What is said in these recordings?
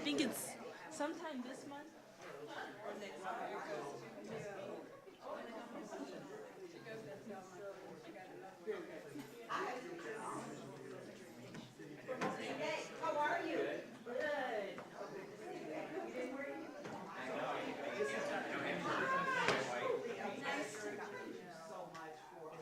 think it's sometime this month or next month. How are you? Good. Nice. So much for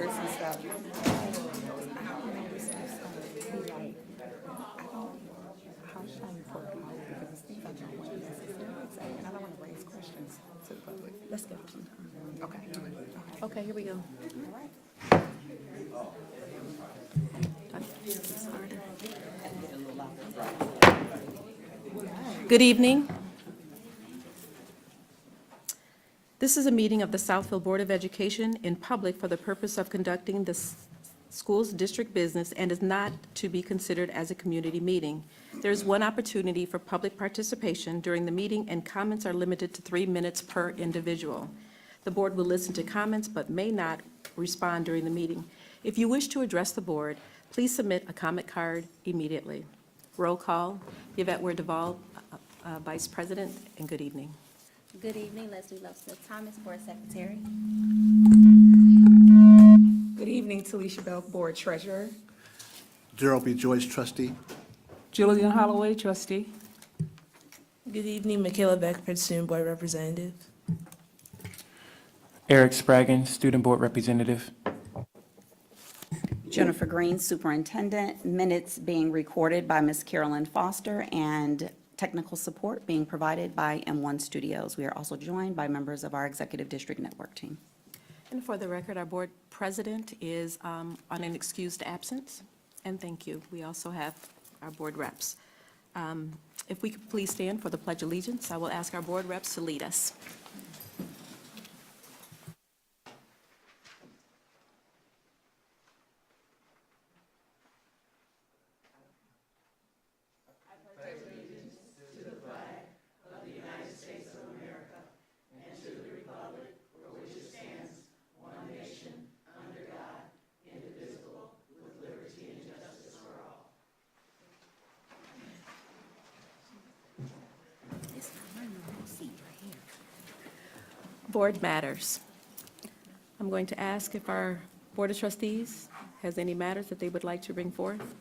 colors and stuff. I don't remember stuff, like, how should I report how, because it's things I don't want to necessarily say, and I don't want to raise questions to the public. Let's give it some time. Okay. Okay, here we go. All right. Good evening. This is a meeting of the Southfield Board of Education in public for the purpose of conducting the school's district business and is not to be considered as a community meeting. There is one opportunity for public participation during the meeting, and comments are limited to 3 minutes per individual. The board will listen to comments but may not respond during the meeting. If you wish to address the board, please submit a comment card immediately. Roll call. Yvette Ware Duval, Vice President, and good evening. Good evening, Leslie Love Smith Thomas, Board Secretary. Good evening, Talisha Bell, Board Treasurer. Gerald B. Joyce, trustee. Julian Holloway, trustee. Good evening, Michaela Beckford, Student Board Representative. Eric Spraggin, Student Board Representative. Jennifer Green, Superintendent. Minutes being recorded by Ms. Carolyn Foster and technical support being provided by M1 Studios. We are also joined by members of our Executive District Network team. And for the record, our board president is on an excused absence, and thank you. We also have our board reps. If we could please stand for the Pledge of Allegiance, I will ask our board reps to lead us. Board matters. I'm going to ask if our Board of Trustees has any matters that they would like to bring forth.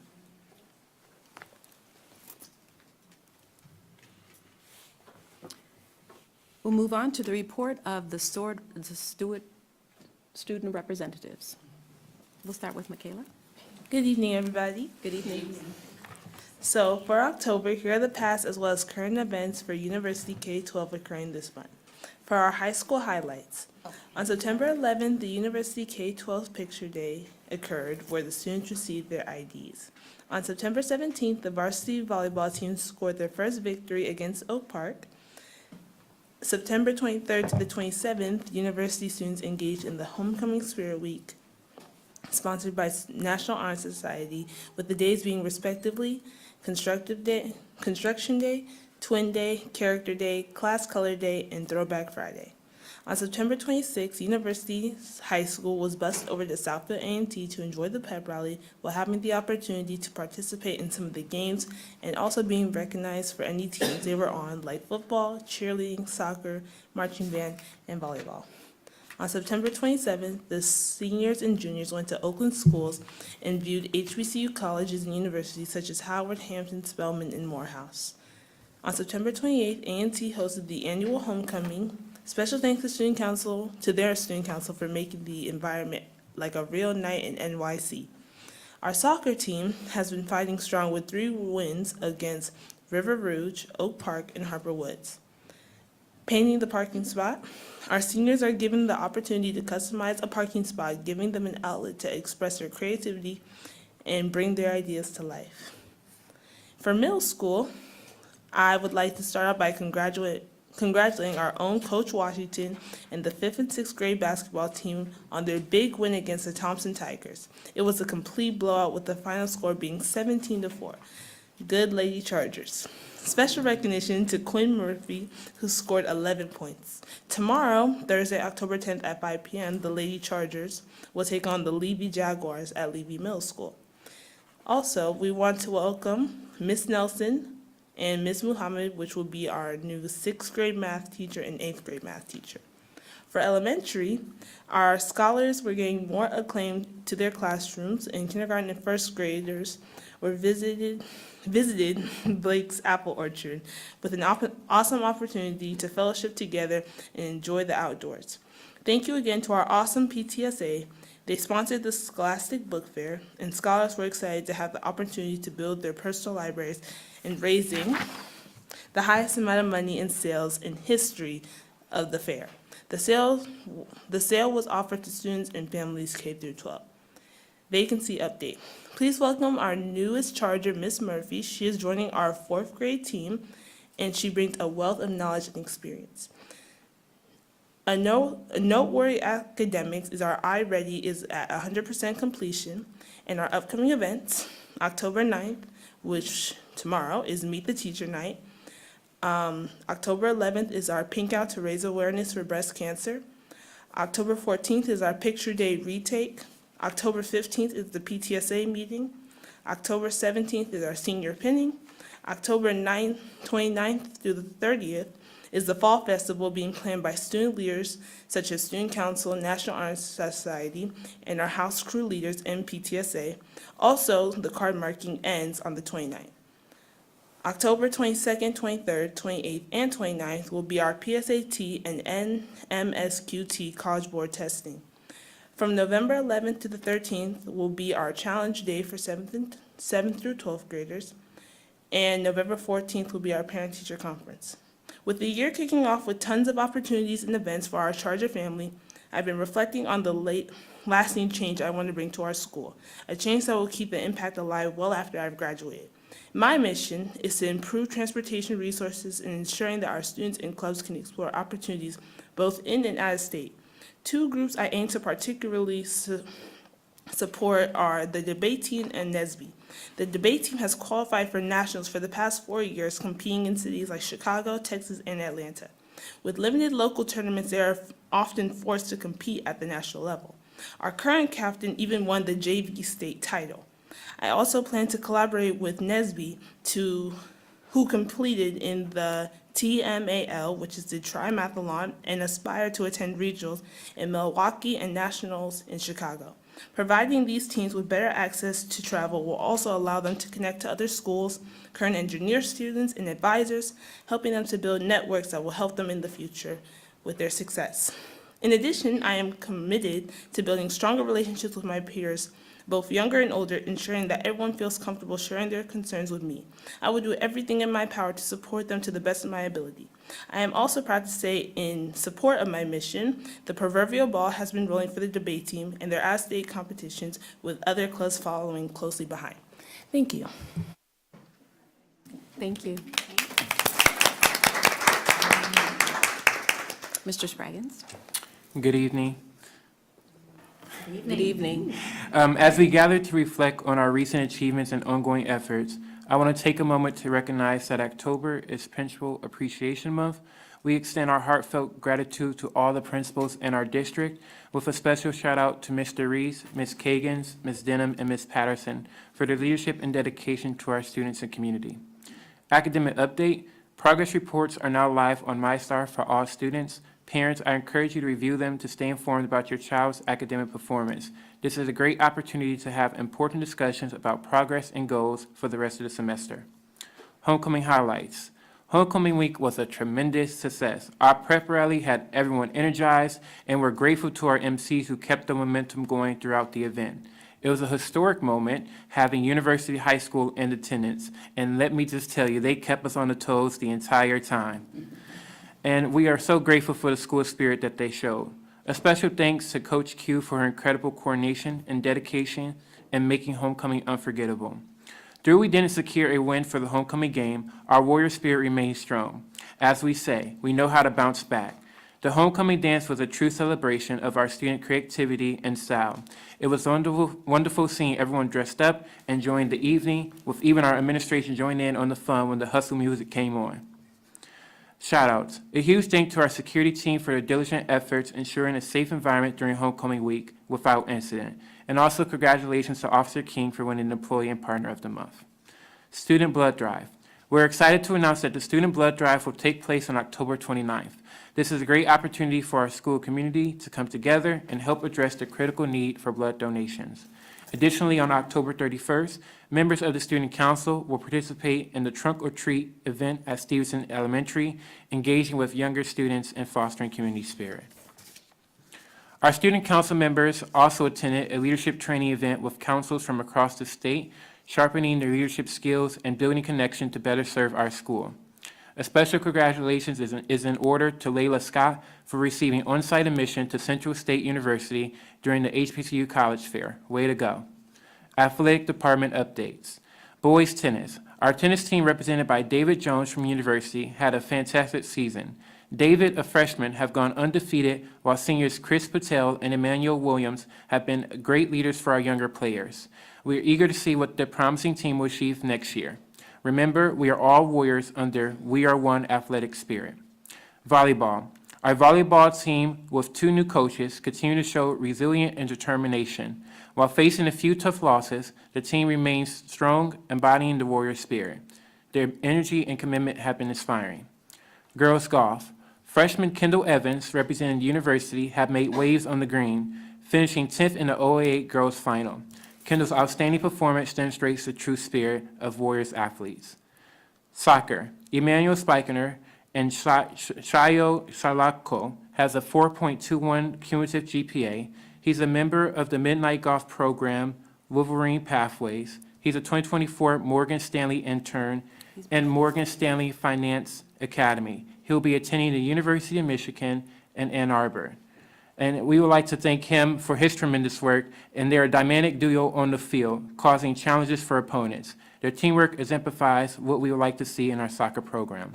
We'll move on to the report of the student representatives. We'll start with Michaela. Good evening, everybody. Good evening. So for October, here are the past as well as current events for University K-12 occurring this month. For our high school highlights, on September 11th, the University K-12 Picture Day occurred where the students received their IDs. On September 17th, the varsity volleyball team scored their first victory against Oak Park. September 23rd to the 27th, university students engaged in the Homecoming Spirit Week, sponsored by National Honor Society, with the days being respectively Construction Day, Twin Day, Character Day, Class Color Day, and Throwback Friday. On September 26th, University High School was bused over to Southfield A&T to enjoy the pep rally while having the opportunity to participate in some of the games and also being recognized for any teams they were on, like football, cheerleading, soccer, marching band, and volleyball. On September 27th, the seniors and juniors went to Oakland schools and viewed HBCU colleges and universities such as Howard, Hampton, Spelman, and Morehouse. On September 28th, A&T hosted the annual homecoming. Special thanks to their student council for making the environment like a real night in NYC. Our soccer team has been fighting strong with 3 wins against River Rouge, Oak Park, and Harper Woods. Painting the parking spot. Our seniors are given the opportunity to customize a parking spot, giving them an outlet to express their creativity and bring their ideas to life. For middle school, I would like to start out by congratulating our own Coach Washington and the 5th and 6th grade basketball team on their big win against the Thompson Tigers. It was a complete blowout with the final score being 17-4. Good Lady Chargers. Special recognition to Quinn Murphy, who scored 11 points. Tomorrow, Thursday, October 10th at 5 p.m., the Lady Chargers will take on the Levy Jaguars at Levy Middle School. Also, we want to welcome Miss Nelson and Ms. Muhammad, which will be our new 6th grade math teacher and 8th grade math teacher. For elementary, our scholars were getting more acclaim to their classrooms, and kindergarten and 1st graders were visited Blake's Apple Orchard with an awesome opportunity to fellowship together and enjoy the outdoors. Thank you again to our awesome PTSA. They sponsored the Scholastic Book Fair, and scholars were excited to have the opportunity to build their personal libraries and raising the highest amount of money in sales in history of the fair. The sale was offered to students and families K through 12. Vacancy update. Please welcome our newest charger, Miss Murphy. She is joining our 4th grade team, and she brings a wealth of knowledge and experience. A noteworthy academics is our iReady is at 100% completion, and our upcoming events, October 9th, which tomorrow is Meet the Teacher Night. October 11th is our Pink Out to raise awareness for breast cancer. October 14th is our Picture Day retake. October 15th is the PTSA meeting. October 17th is our senior pinning. October 29th through the 30th is the Fall Festival being planned by student leaders such as Student Council, National Honor Society, and our house crew leaders in PTSA. Also, the card marking ends on the 29th. October 22nd, 23rd, 28th, and 29th will be our PSAT and NMSQT College Board testing. From November 11th to the 13th will be our challenge day for 7th through 12th graders, and November 14th will be our parent-teacher conference. With the year kicking off with tons of opportunities and events for our Charger family, I've been reflecting on the lasting change I want to bring to our school, a change that will keep the impact alive well after I've graduated. My mission is to improve transportation resources and ensuring that our students and clubs can explore opportunities both in and out of state. 2 groups I aim to particularly support are the debate team and NSBE. The debate team has qualified for nationals for the past 4 years, competing in cities like Chicago, Texas, and Atlanta. With limited local tournaments, they are often forced to compete at the national level. Our current captain even won the JV state title. I also plan to collaborate with NSBE who completed in the TMAL, which is the Trimathlon, and aspire to attend regionals in Milwaukee and nationals in Chicago. Providing these teams with better access to travel will also allow them to connect to other schools, current engineer students, and advisors, helping them to build networks that will help them in the future with their success. In addition, I am committed to building stronger relationships with my peers, both younger and older, ensuring that everyone feels comfortable sharing their concerns with me. I will do everything in my power to support them to the best of my ability. I am also proud to say, in support of my mission, the proverbial ball has been rolling for the debate team and their out-of-state competitions, with other clubs following closely behind. Thank you. Thank you. Mr. Spraggins? Good evening. Good evening. As we gather to reflect on our recent achievements and ongoing efforts, I want to take a moment to recognize that October is Principal Appreciation Month. We extend our heartfelt gratitude to all the principals in our district, with a special shout out to Mr. Reese, Ms. Kagans, Ms. Denham, and Ms. Patterson for their leadership and dedication to our students and community. Academic update: progress reports are now live on MyStar for all students. Parents, I encourage you to review them to stay informed about your child's academic performance. This is a great opportunity to have important discussions about progress and goals for the rest of the semester. Homecoming highlights. Homecoming week was a tremendous success. Our prep rally had everyone energized, and we're grateful to our MCs who kept the momentum going throughout the event. It was a historic moment having University High School in attendance, and let me just tell you, they kept us on the toes the entire time. And we are so grateful for the school spirit that they showed. A special thanks to Coach Q for her incredible coordination and dedication in making homecoming unforgettable. Though we didn't secure a win for the homecoming game, our warrior spirit remains strong. As we say, we know how to bounce back. The homecoming dance was a true celebration of our student creativity and style. It was wonderful seeing everyone dressed up, enjoying the evening, with even our administration joining in on the fun when the hustle music came on. Shout-outs. A huge thank to our security team for their diligent efforts ensuring a safe environment during homecoming week without incident. And also congratulations to Officer King for winning Employee and Partner of the Month. Student Blood Drive. We're excited to announce that the Student Blood Drive will take place on October 29th. This is a great opportunity for our school community to come together and help address the critical need for blood donations. Additionally, on October 31st, members of the Student Council will participate in the Trunk or Treat event at Stevenson Elementary, engaging with younger students and fostering community spirit. Our student council members also attended a leadership training event with councils from across the state, sharpening their leadership skills and building connection to better serve our school. A special congratulations is in order to Layla Scott for receiving on-site admission to Central State University during the HBCU College Fair. Way to go. Athletic department updates. Boys tennis. Our tennis team, represented by David Jones from University, had a fantastic season. David, a freshman, have gone undefeated, while seniors Chris Patel and Emmanuel Williams have been great leaders for our younger players. We are eager to see what the promising team will achieve next year. Remember, we are all warriors under We Are One athletic spirit. Volleyball. Our volleyball team, with 2 new coaches, continue to show resilience and determination. While facing a few tough losses, the team remains strong, embodying the warrior spirit. Their energy and commitment have been inspiring. Girls golf. Freshman Kendall Evans, representing the university, have made waves on the green, finishing 10th in the OAA girls final. Kendall's outstanding performance demonstrates the true spirit of Warriors athletes. Soccer. Emmanuel Spikener and Shayo Shalako has a 4.21 cumulative GPA. He's a member of the Midnight Golf Program, Wolverine Pathways. He's a 2024 Morgan Stanley intern and Morgan Stanley Finance Academy. He'll be attending the University of Michigan in Ann Arbor. And we would like to thank him for his tremendous work, and they're a dynamic duo on the field, causing challenges for opponents. Their teamwork exemplifies what we would like to see in our soccer program.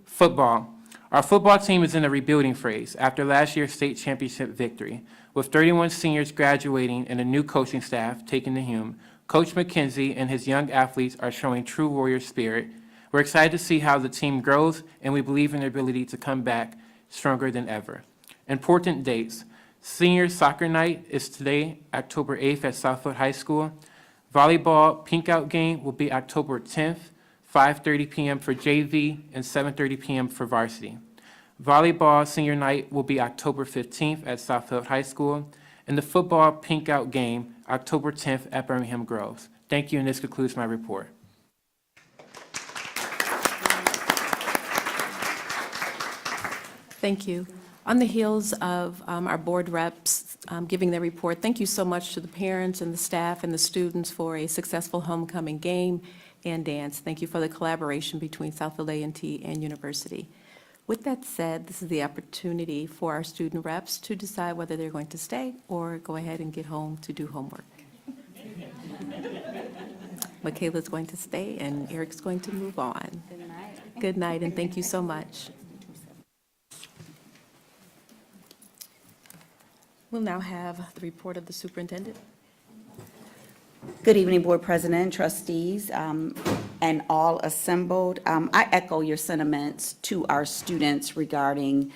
Football. Our football team is in a rebuilding phase after last year's state championship victory. With 31 seniors graduating and a new coaching staff taking the helm, Coach McKenzie and his young athletes are showing true warrior spirit. We're excited to see how the team grows, and we believe in their ability to come back stronger than ever. Important dates. Senior Soccer Night is today, October 8th at Southfield High School. Volleyball Pink Out Game will be October 10th, 5:30 p.m. for JV and 7:30 p.m. for varsity. Volleyball Senior Night will be October 15th at Southfield High School, and the football Pink Out Game, October 10th at Birmingham Groves. Thank you, and this concludes my report. Thank you. On the heels of our board reps giving their report, thank you so much to the parents and the staff and the students for a successful homecoming game and dance. Thank you for the collaboration between Southfield A&T and University. With that said, this is the opportunity for our student reps to decide whether they're going to stay or go ahead and get home to do homework. Michaela's going to stay and Eric's going to move on. Good night. Good night, and thank you so much. We'll now have the report of the superintendent. Good evening, Board President and trustees, and all assembled. I echo your sentiments to our students regarding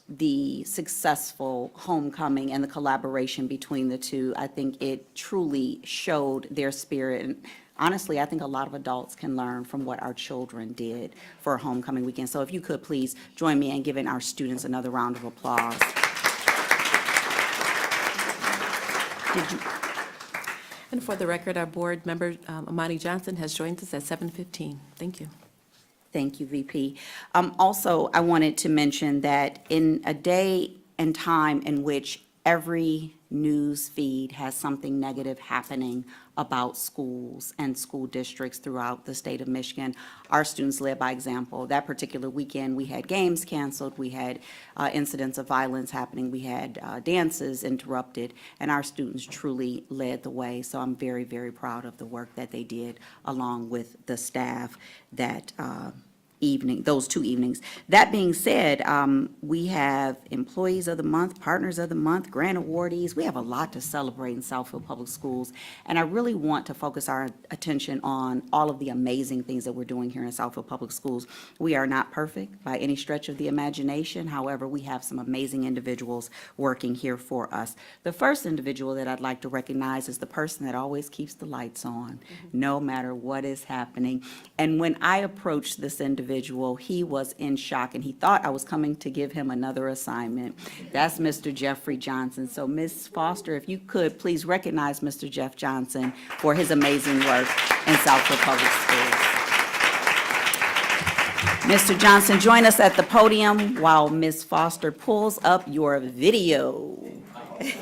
the successful homecoming and the collaboration between the two. I think it truly showed their spirit. And honestly, I think a lot of adults can learn from what our children did for homecoming weekend. So if you could please join me in giving our students another round of applause. And for the record, our board member, Amani Johnson, has joined us at 7:15. Thank you. Thank you, VP. Also, I wanted to mention that in a day and time in which every news feed has something negative happening about schools and school districts throughout the state of Michigan, our students led by example. That particular weekend, we had games canceled, we had incidents of violence happening, we had dances interrupted, and our students truly led the way. So I'm very, very proud of the work that they did along with the staff that those 2 evenings. That being said, we have Employees of the Month, Partners of the Month, grant awardees. We have a lot to celebrate in Southfield Public Schools, and I really want to focus our attention on all of the amazing things that we're doing here in Southfield Public Schools. We are not perfect by any stretch of the imagination. However, we have some amazing individuals working here for us. The first individual that I'd like to recognize is the person that always keeps the lights on, no matter what is happening. And when I approached this individual, he was in shock, and he thought I was coming to give him another assignment. That's Mr. Jeffrey Johnson. So, Ms. Foster, if you could please recognize Mr. Jeff Johnson for his amazing work in Southfield Public Schools. Mr. Johnson, join us at the podium while Ms. Foster pulls up your video. Okay.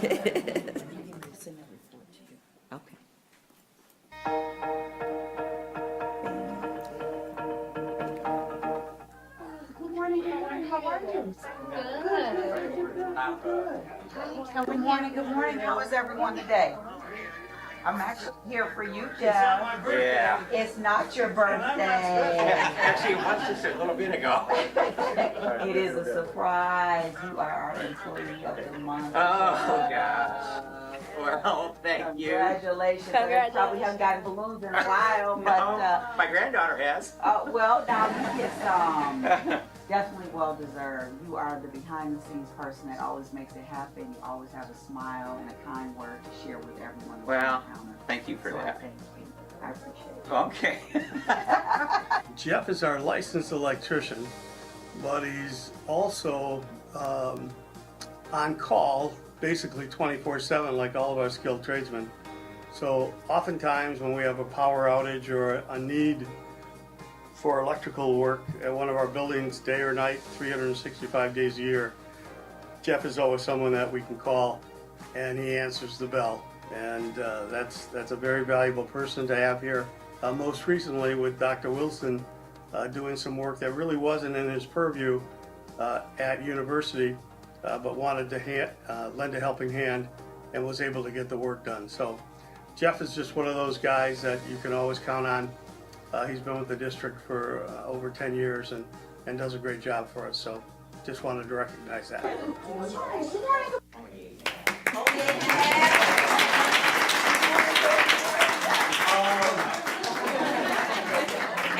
Good morning, good morning. How is everyone today? I'm actually here for you, Jeff. Yeah. It's not your birthday. Actually, it was just a little bit ago. It is a surprise. You are our employee of the month. Oh, gosh. Well, thank you. Congratulations. I probably haven't gotten balloons in a while, but, No, my granddaughter has. well, now it's, definitely well deserved. You are the behind the scenes person that always makes it happen. You always have a smile and a kind word to share with everyone. that you Well, encounter. thank you for So that. Thank you. I appreciate it. Okay. Jeff is our licensed electrician, but he's also on call basically 24/7 like all of our skilled tradesmen. So oftentimes when we have a power outage or a need for electrical work at one of our buildings, day or night, 365 days a year, Jeff is always someone that we can call, and he answers the bell. And that's a very valuable person to have here. Most recently with Dr. Wilson doing some work that really wasn't in his purview at university, but wanted to lend a helping hand and was able to get the work done. So Jeff is just one of those guys that you can always count on. He's been with the district for over 10 years and does a great job for us. So just wanted to recognize that.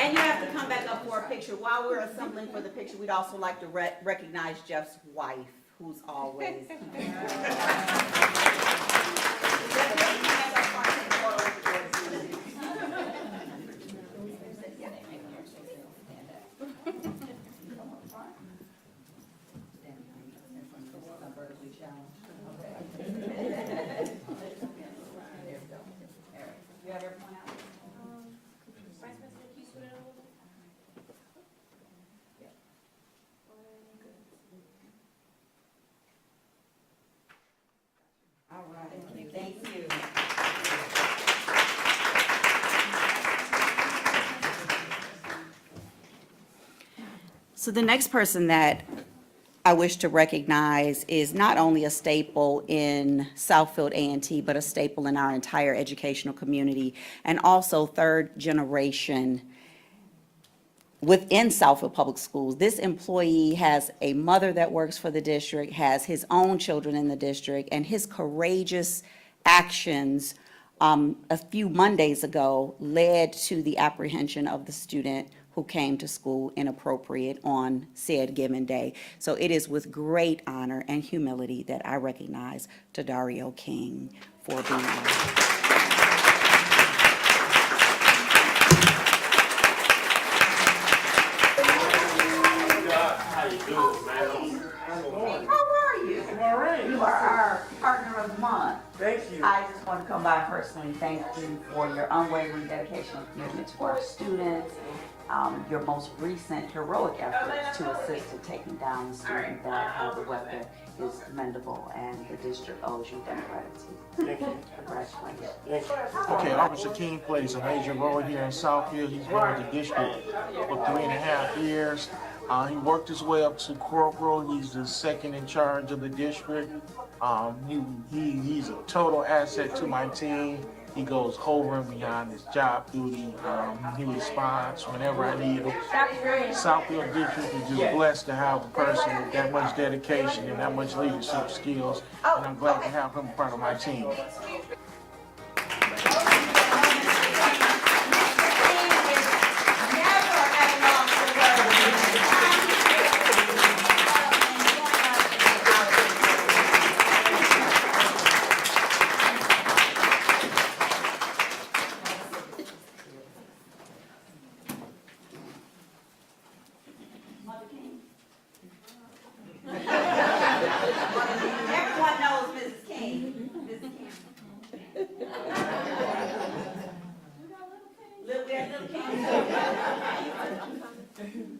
And you have to come back up for a picture. While we're assembling for the picture, we'd also like to recognize Jeff's wife, who's always. All right, thank you. So the next person that I wish to recognize is not only a staple in Southfield A&T, but a staple in our entire educational community, and also third generation within Southfield Public Schools. This employee has a mother that works for the district, has his own children in the district, and his courageous actions a few Mondays ago led to the apprehension of the student who came to school inappropriate on said given day. So it is with great honor and humility that I recognize Tadario King for being our. How are you? All right. You are our partner of the month. Thank you. I just want to come by and personally thank you for your unwavering dedication and commitment to our students, your most recent heroic efforts to assist in taking down the student that has a weapon is commendable, and the district owes you that gratitude. Thank you. Congratulations. Okay, Officer King plays a major role here in Southfield. He's been with the district for 3.5 years. He worked his way up to corporal. He's the second in charge of the district. He's a total asset to my team. He goes over and beyond his job duty. He responds whenever I need him. Southfield District is just blessed to have a person with that much dedication and that much leadership skills, and I'm glad to have him part of my team. Everyone knows Mrs. King. Mrs. King. Little King.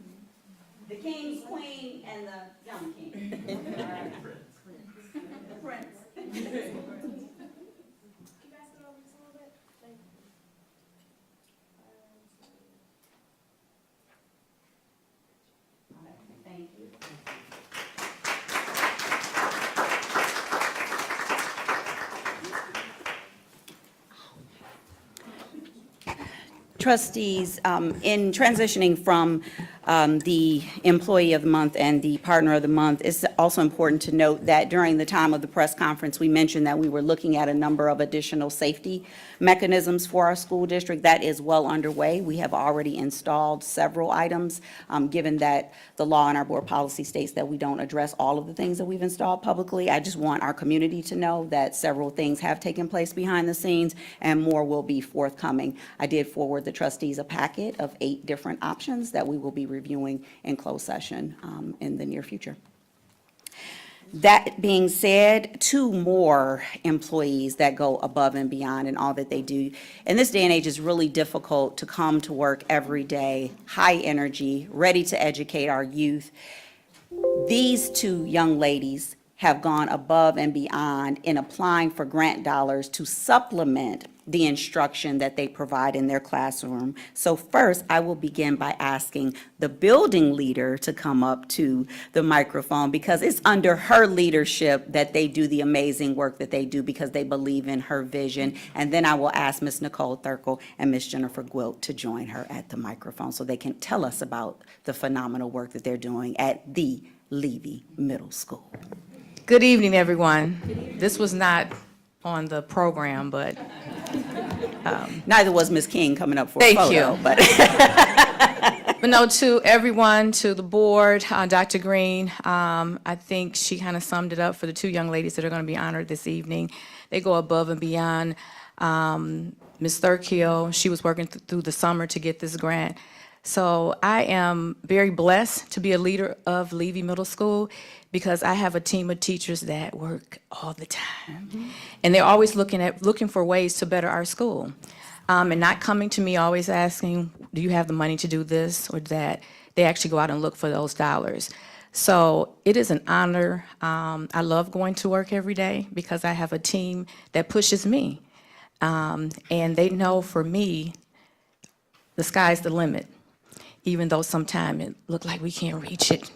The king's queen and the young king. All right. The prince. Thank you. Trustees, in transitioning from the Employee of the Month and the Partner of the Month, it's also important to note that during the time of the press conference, we mentioned that we were looking at a number of additional safety mechanisms for our school district. That is well underway. We have already installed several items, given that the law and our board policy states that we don't address all of the things that we've installed publicly. I just want our community to know that several things have taken place behind the scenes and more will be forthcoming. I did forward the trustees a packet of 8 different options that we will be reviewing in closed session in the near future. That being said, 2 more employees that go above and beyond in all that they do. In this day and age, it's really difficult to come to work every day, high energy, ready to educate our youth. These 2 young ladies have gone above and beyond in applying for grant dollars to supplement the instruction that they provide in their classroom. So first, I will begin by asking the building leader to come up to the microphone, because it's under her leadership that they do the amazing work that they do, because they believe in her vision. And then I will ask Ms. Nicole Thurkel and Ms. Jennifer Gwilt to join her at the microphone so they can tell us about the phenomenal work that they're doing at the Levy Middle School. Good evening, everyone. This was not on the program, but Neither was Ms. King coming up for a thank photo. you. But But no, to everyone, to the board, Dr. Green, I think she kind of summed it up for the 2 young ladies that are going to be honored this evening. They go above and beyond. Ms. Thurkill, she was working through the summer to get this grant. So I am very blessed to be a leader of Levy Middle School, because I have a team of teachers that work all the time. Mm-hmm. And they're always looking for ways to better our school. And not coming to me always asking, do you have the money to do this or that? They actually go out and look for those dollars. So it is an honor. I love going to work every day because I have a team that pushes me. And they know, for me, the sky's the limit. Even though sometimes it look like we can't reach it,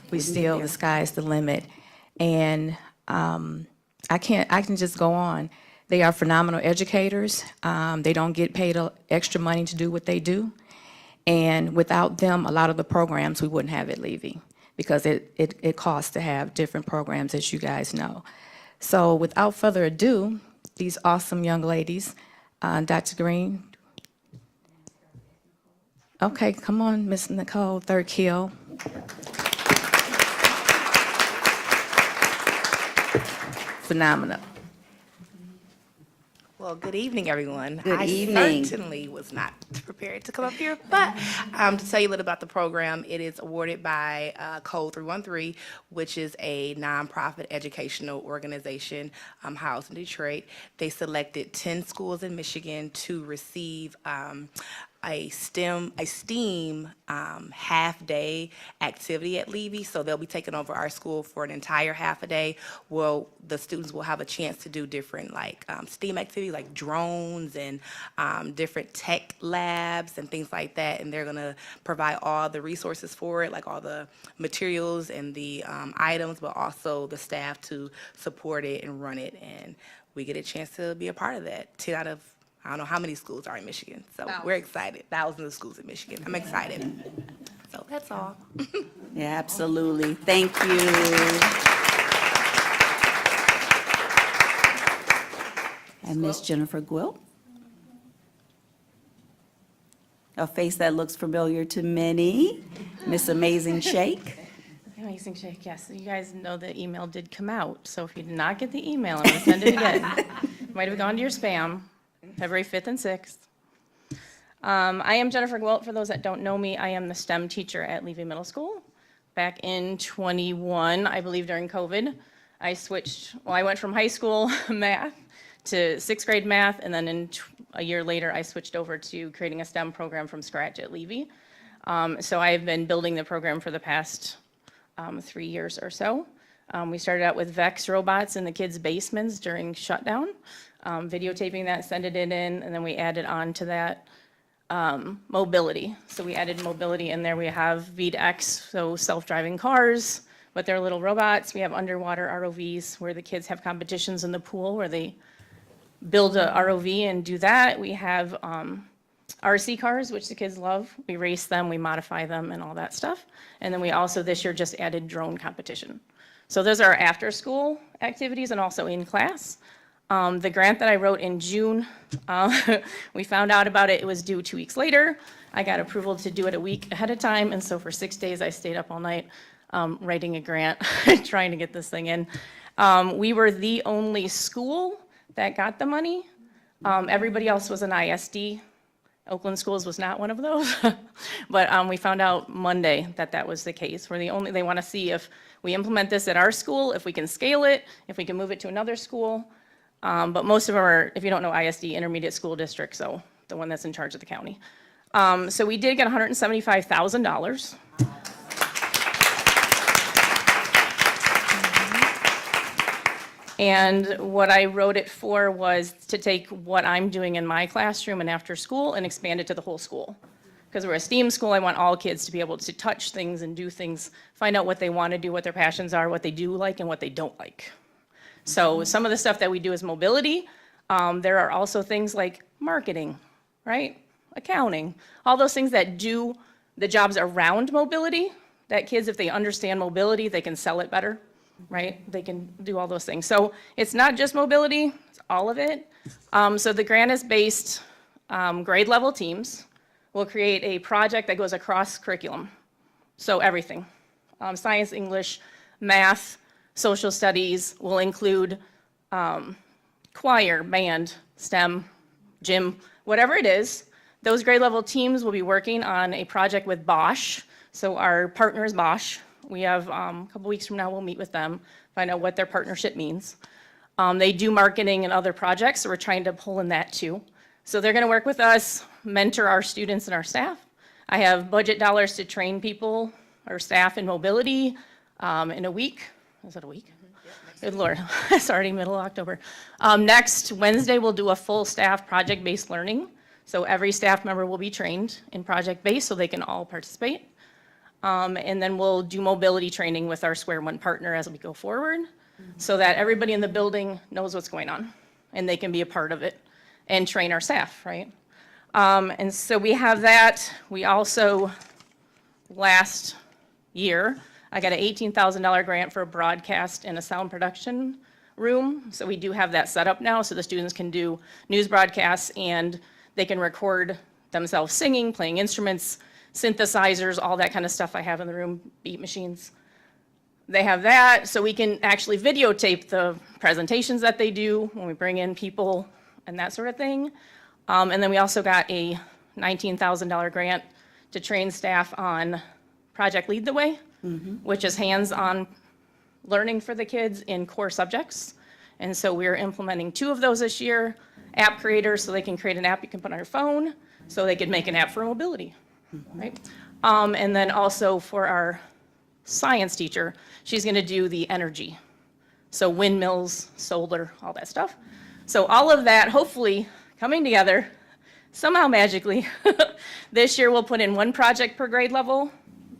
the sky's the limit. And I can just go on. They are phenomenal educators. They don't get paid extra money to do what they do. And without them, a lot of the programs we wouldn't have at Levy, because it costs to have different programs, as you guys know. So without further ado, these awesome young ladies, Dr. Green. Okay, come on, Miss Nicole Thurkill. Phenomenal. Well, good evening, everyone. Good evening. I certainly was not prepared to come up here, but to tell you a little about the program, it is awarded by Code 313, which is a nonprofit educational organization housed in Detroit. They selected 10 schools in Michigan to receive a STEAM half-day activity at Levy. So they'll be taking over our school for an entire half a day. Well, the students will have a chance to do different STEAM activities like drones and different tech labs and things like that. And they're gonna provide all the resources for it, like all the materials and the items, but also the staff to support it and run it. And we get a chance to be a part of that. 10 out of I don't know how many schools are in Michigan, so we're excited. Thousands of schools in Michigan. I'm excited. So that's all. yeah, absolutely. Thank you. And Miss Jennifer Gwilt. A face that looks familiar to many. Miss Amazing Shake. Amazing Shake, yes. You guys know the email did come out, so if you did not get the email, I'm gonna send it again. Might have gone to your spam. February 5th and 6th. I am Jennifer Gwilt. For those that don't know me, I am the STEM teacher at Levy Middle School. Back in 21, I believe during COVID, I went from high school math to 6th grade math, and then a year later, I switched over to creating a STEM program from scratch at Levy. So I've been building the program for the past 3 years or so. We started out with Vex robots in the kids' basements during shutdown, videotaping that, sending it in, and then we added on to that mobility. So we added mobility in there. We have V2X, so self-driving cars, but they're little robots. We have underwater ROVs where the kids have competitions in the pool where they build a ROV and do that. We have RC cars, which the kids love. We race them, we modify them, and all that stuff. And then we also this year just added drone competition. So those are our after-school activities and also in class. The grant that I wrote in June, we found out about it. It was due 2 weeks later. I got approval to do it a week ahead of time, and so for 6 days I stayed up all night writing a grant, trying to get this thing in. We were the only school that got the money. Everybody else was an ISD. Oakland Schools was not one of those. But we found out Monday that that was the case. They want to see if we implement this at our school, if we can scale it, if we can move it to another school. But most of them are, if you don't know, ISD, Intermediate School District, so the one that's in charge of the county. So we did get $175,000. And what I wrote it for was to take what I'm doing in my classroom and after school and expand it to the whole school. Because we're a STEAM school, I want all kids to be able to touch things and do things, find out what they want to do, what their passions are, what they do like and what they don't like. So some of the stuff that we do is mobility. There are also things like marketing, right? Accounting, all those things that do the jobs around mobility, that kids, if they understand mobility, they can sell it better. Right? They can do all those things. So it's not just mobility, it's all of it. So the grant is based grade level teams will create a project that goes across curriculum. So everything, science, English, math, social studies will include choir, band, STEM, gym, whatever it is. Those grade level teams will be working on a project with Bosch. So our partner is Bosch. We have a couple weeks from now, we'll meet with them, find out what their partnership means. They do marketing and other projects, so we're trying to pull in that too. So they're going to work with us, mentor our students and our staff. I have budget dollars to train people, our staff in mobility in a week. Is that a week? Good Lord, it's already middle of October. Next Wednesday, we'll do a full staff project-based learning. So every staff member will be trained in project-based so they can all participate. And then we'll do mobility training with our Square One partner as we go forward so that everybody in the building knows what's going on and they can be a part of it and train our staff, right? And so we have that. We also, last year, I got an $18,000 grant for a broadcast and a sound production room. So we do have that set up now so the students can do news broadcasts and they can record themselves singing, playing instruments, synthesizers, all that kind of stuff I have in the room, beat machines. They have that, so we can actually videotape the presentations that they do when we bring in people and that sort of thing. And then we also got a $19,000 grant to train staff on Project Lead the Way, which is hands-on learning for the kids in core subjects. And so we're implementing 2 of those this year, app creators, so they can create an app you can put on your phone, so they could make an app for mobility. Right? And then also for our science teacher, she's going to do the energy. So windmills, solar, all that stuff. So all of that, hopefully, coming together, somehow magically. This year we'll put in 1 project per grade level,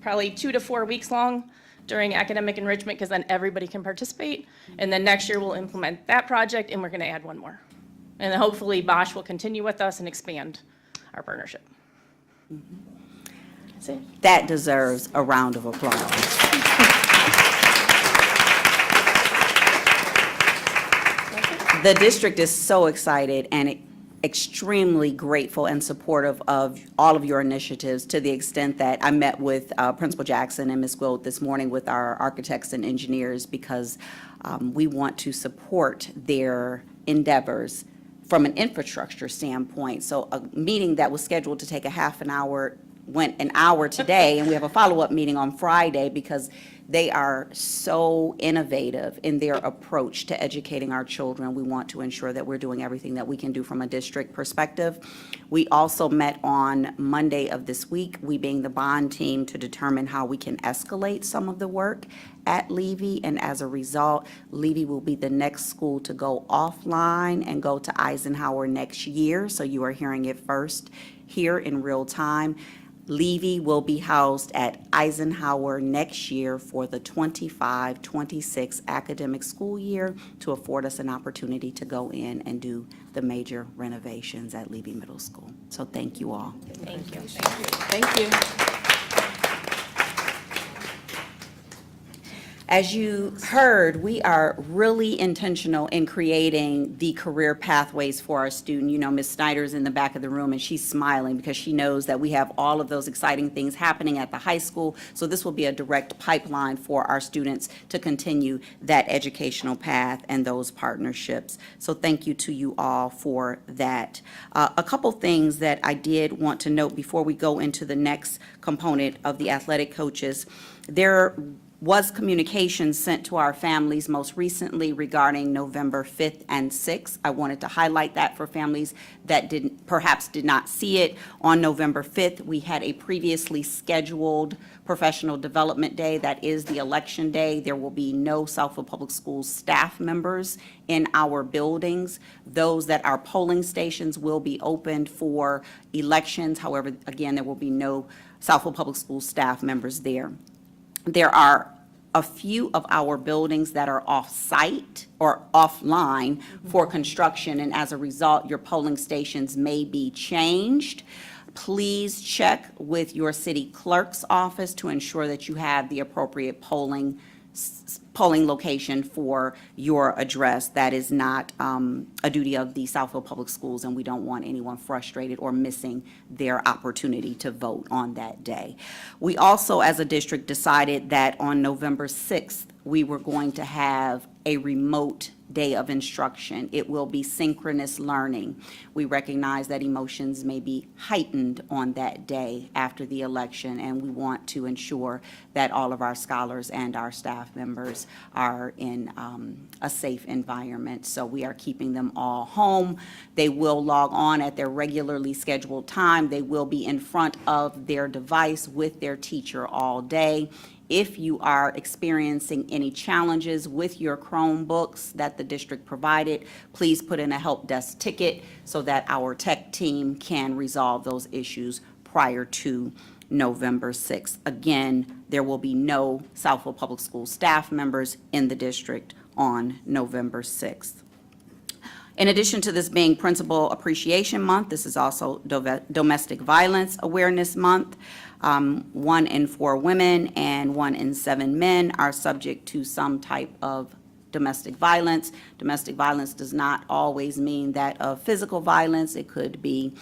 probably 2 to 4 weeks long during academic enrichment, because then everybody can participate. And then next year we'll implement that project, and we're going to add 1 more. And then hopefully Bosch will continue with us and expand our partnership. That deserves a round of applause. The district is so excited and extremely grateful and supportive of all of your initiatives, to the extent that I met with Principal Jackson and Ms. Gwilt this morning with our architects and engineers, because we want to support their endeavors from an infrastructure standpoint. So a meeting that was scheduled to take a half an hour went an hour today, and we have a follow-up meeting on Friday because They are so innovative in their approach to educating our children. We want to ensure that we're doing everything that we can do from a district perspective. We also met on Monday of this week, we being the bond team, to determine how we can escalate some of the work at Levy, and as a result, Levy will be the next school to go offline and go to Eisenhower next year, so you are hearing it first here in real time. Levy will be housed at Eisenhower next year for the 25-26 academic school year to afford us an opportunity to go in and do the major renovations at Levy Middle School. So thank you all. Thank you. Thank you. As you heard, we are really intentional in creating the career pathways for our student. You know, Ms. Snyder's in the back of the room, and she's smiling because she knows that we have all of those exciting things happening at the high school. So this will be a direct pipeline for our students to continue that educational path and those partnerships. So thank you to you all for that. A couple things that I did want to note before we go into the next component of the athletic coaches. There was communication sent to our families most recently regarding November 5th and 6th. I wanted to highlight that for families that perhaps did not see it. On November 5th, we had a previously scheduled professional development day. That is the election day. There will be no Southfield Public Schools staff members in our buildings. Those that are polling stations will be opened for elections. However, again, there will be no Southfield Public Schools staff members there. There are a few of our buildings that are off-site or offline for construction, and as a result, your polling stations may be changed. Please check with your city clerk's office to ensure that you have the appropriate polling location for your address. That is not a duty of the Southfield Public Schools, and we don't want anyone frustrated or missing their opportunity to vote on that day. We also, as a district, decided that on November 6th, we were going to have a remote day of instruction. It will be synchronous learning. We recognize that emotions may be heightened on that day after the election, and we want to ensure that all of our scholars and our staff members are in a safe environment. So we are keeping them all home. They will log on at their regularly scheduled time. They will be in front of their device with their teacher all day. If you are experiencing any challenges with your Chromebooks that the district provided, please put in a help desk ticket so that our tech team can resolve those issues prior to November 6th. Again, there will be no Southfield Public Schools staff members in the district on November 6th. In addition to this being Principal Appreciation Month, this is also Domestic Violence Awareness Month. 1 in 4 women and 1 in 7 men are subject to some type of domestic violence. Domestic violence does not always mean that of physical violence. It could be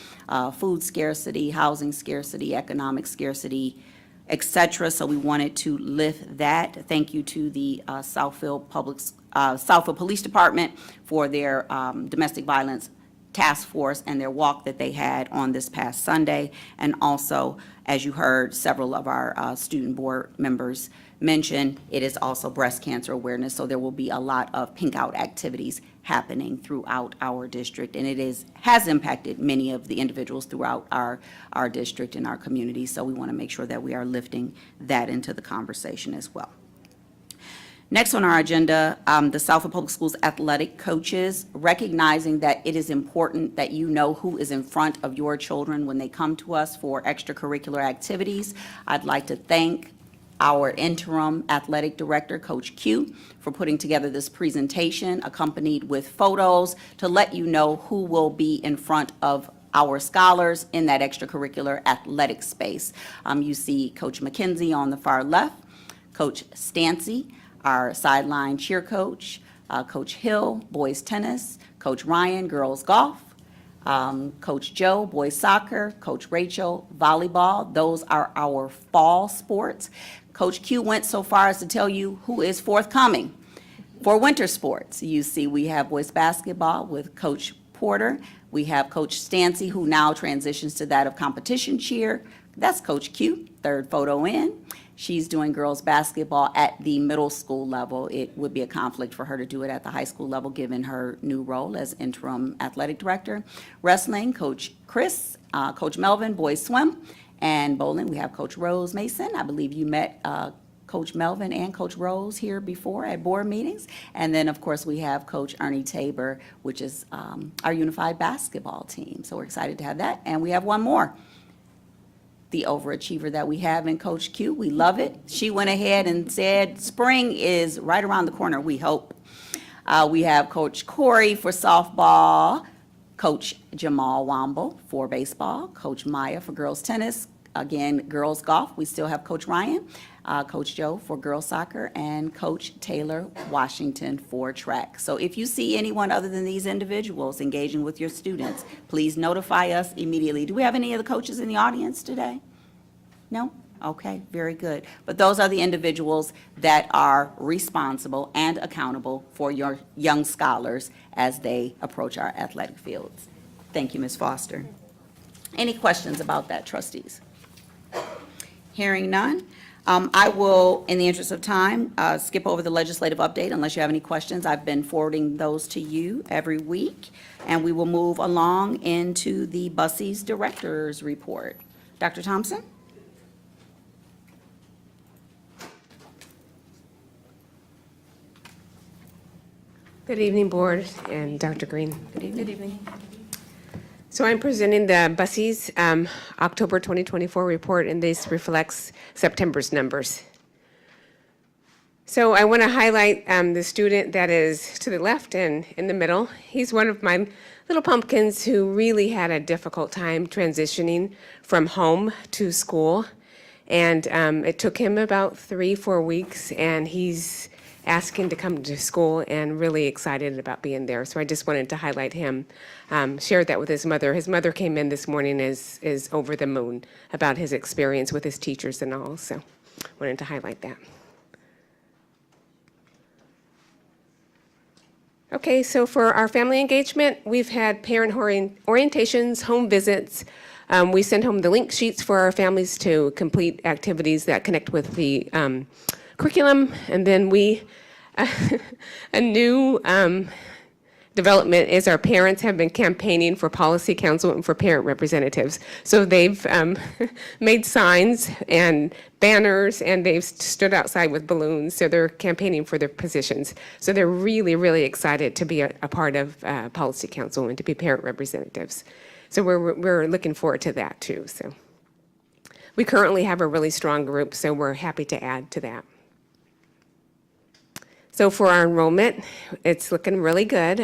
food scarcity, housing scarcity, economic scarcity, etc. So we wanted to lift that. Thank you to the Southfield Police Department for their domestic violence task force and their walk that they had on this past Sunday. And also, as you heard several of our student board members mention, it is also breast cancer awareness. So there will be a lot of pink out activities happening throughout our district. And it has impacted many of the individuals throughout our district and our community. So we want to make sure that we are lifting that into the conversation as well. Next on our agenda, the Southfield Public Schools athletic coaches, recognizing that it is important that you know who is in front of your children when they come to us for extracurricular activities. I'd like to thank our interim athletic director, Coach Q, for putting together this presentation accompanied with photos to let you know who will be in front of our scholars in that extracurricular athletic space. You see Coach McKenzie on the far left, Coach Stancy, our sideline cheer coach, Coach Hill, boys tennis, Coach Ryan, girls golf, Coach Joe, boys soccer, Coach Rachel, volleyball. Those are our fall sports. Coach Q went so far as to tell you who is forthcoming for winter sports. You see we have boys basketball with Coach Porter. We have Coach Stancy, who now transitions to that of competition cheer. That's Coach Q, third photo in. She's doing girls basketball at the middle school level. It would be a conflict for her to do it at the high school level, given her new role as interim athletic director. Wrestling, Coach Chris, Coach Melvin, boys swim, and bowling, we have Coach Rose Mason. I believe you met Coach Melvin and Coach Rose here before at board meetings. And then, of course, we have Coach Ernie Tabor, which is our unified basketball team. So we're excited to have that. And we have one more, the overachiever that we have in Coach Q. We love it. She went ahead and said spring is right around the corner, we hope. We have Coach Corey for softball, Coach Jamal Womble for baseball, Coach Maya for girls tennis, again, girls golf. We still have Coach Ryan, Coach Joe for girls soccer, and Coach Taylor Washington for track. So if you see anyone other than these individuals engaging with your students, please notify us immediately. Do we have any of the coaches in the audience today? No? Okay, very good. But those are the individuals that are responsible and accountable for your young scholars as they approach our athletic fields. Thank you, Ms. Foster. Any questions about that, trustees? Hearing none, I will, in the interest of time, skip over the legislative update unless you have any questions. I've been forwarding those to you every week, and we will move along into the BUSSI's Director's Report. Dr. Thompson? Good evening, Board and Dr. Green. Good evening. Good evening. So I'm presenting the BUSSI's October 2024 report, and this reflects September's numbers. So I want to highlight the student that is to the left and in the middle. He's one of my little pumpkins who really had a difficult time transitioning from home to school. And it took him about 3-4 weeks, and he's asking to come to school and really excited about being there. So I just wanted to highlight him, shared that with his mother. His mother came in this morning, is over the moon about his experience with his teachers and all. So wanted to highlight that. Okay, so for our family engagement, we've had parent orientations, home visits. We send home the link sheets for our families to complete activities that connect with the curriculum, and then a new development is our parents have been campaigning for policy council and for parent representatives. So they've made signs and banners, and they've stood outside with balloons, so they're campaigning for their positions. So they're really, really excited to be a part of policy council and to be parent representatives. So we're looking forward to that too. So we currently have a really strong group, so we're happy to add to that. So for our enrollment, it's looking really good.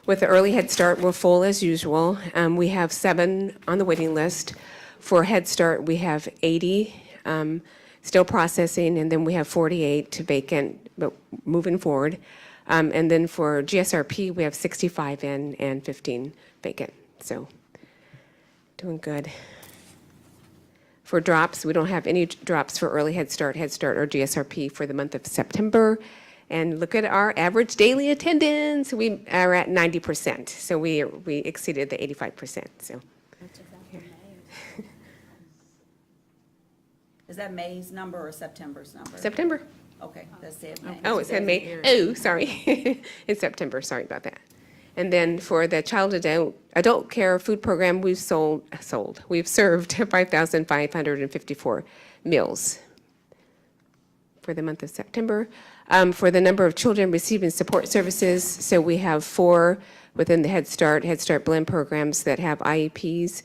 With the early Head Start, we're full as usual. We have 7 on the waiting list. For Head Start, we have 80 still processing, and then we have 48 vacant, but moving forward. And then for GSRP, we have 65 in and 15 vacant. So doing good. For drops, we don't have any drops for early Head Start, or GSRP for the month of September. And look at our average daily attendance. We are at 90%, so we exceeded the 85%. So. Is that May's number or September's number? September. Okay, that said May. Oh, it said May. Oh, sorry. It's September. Sorry about that. And then for the child adult care food program, we've we've served 5,554 meals for the month of September. For the number of children receiving support services, so we have 4 within the Head Start Blend programs that have IEPs,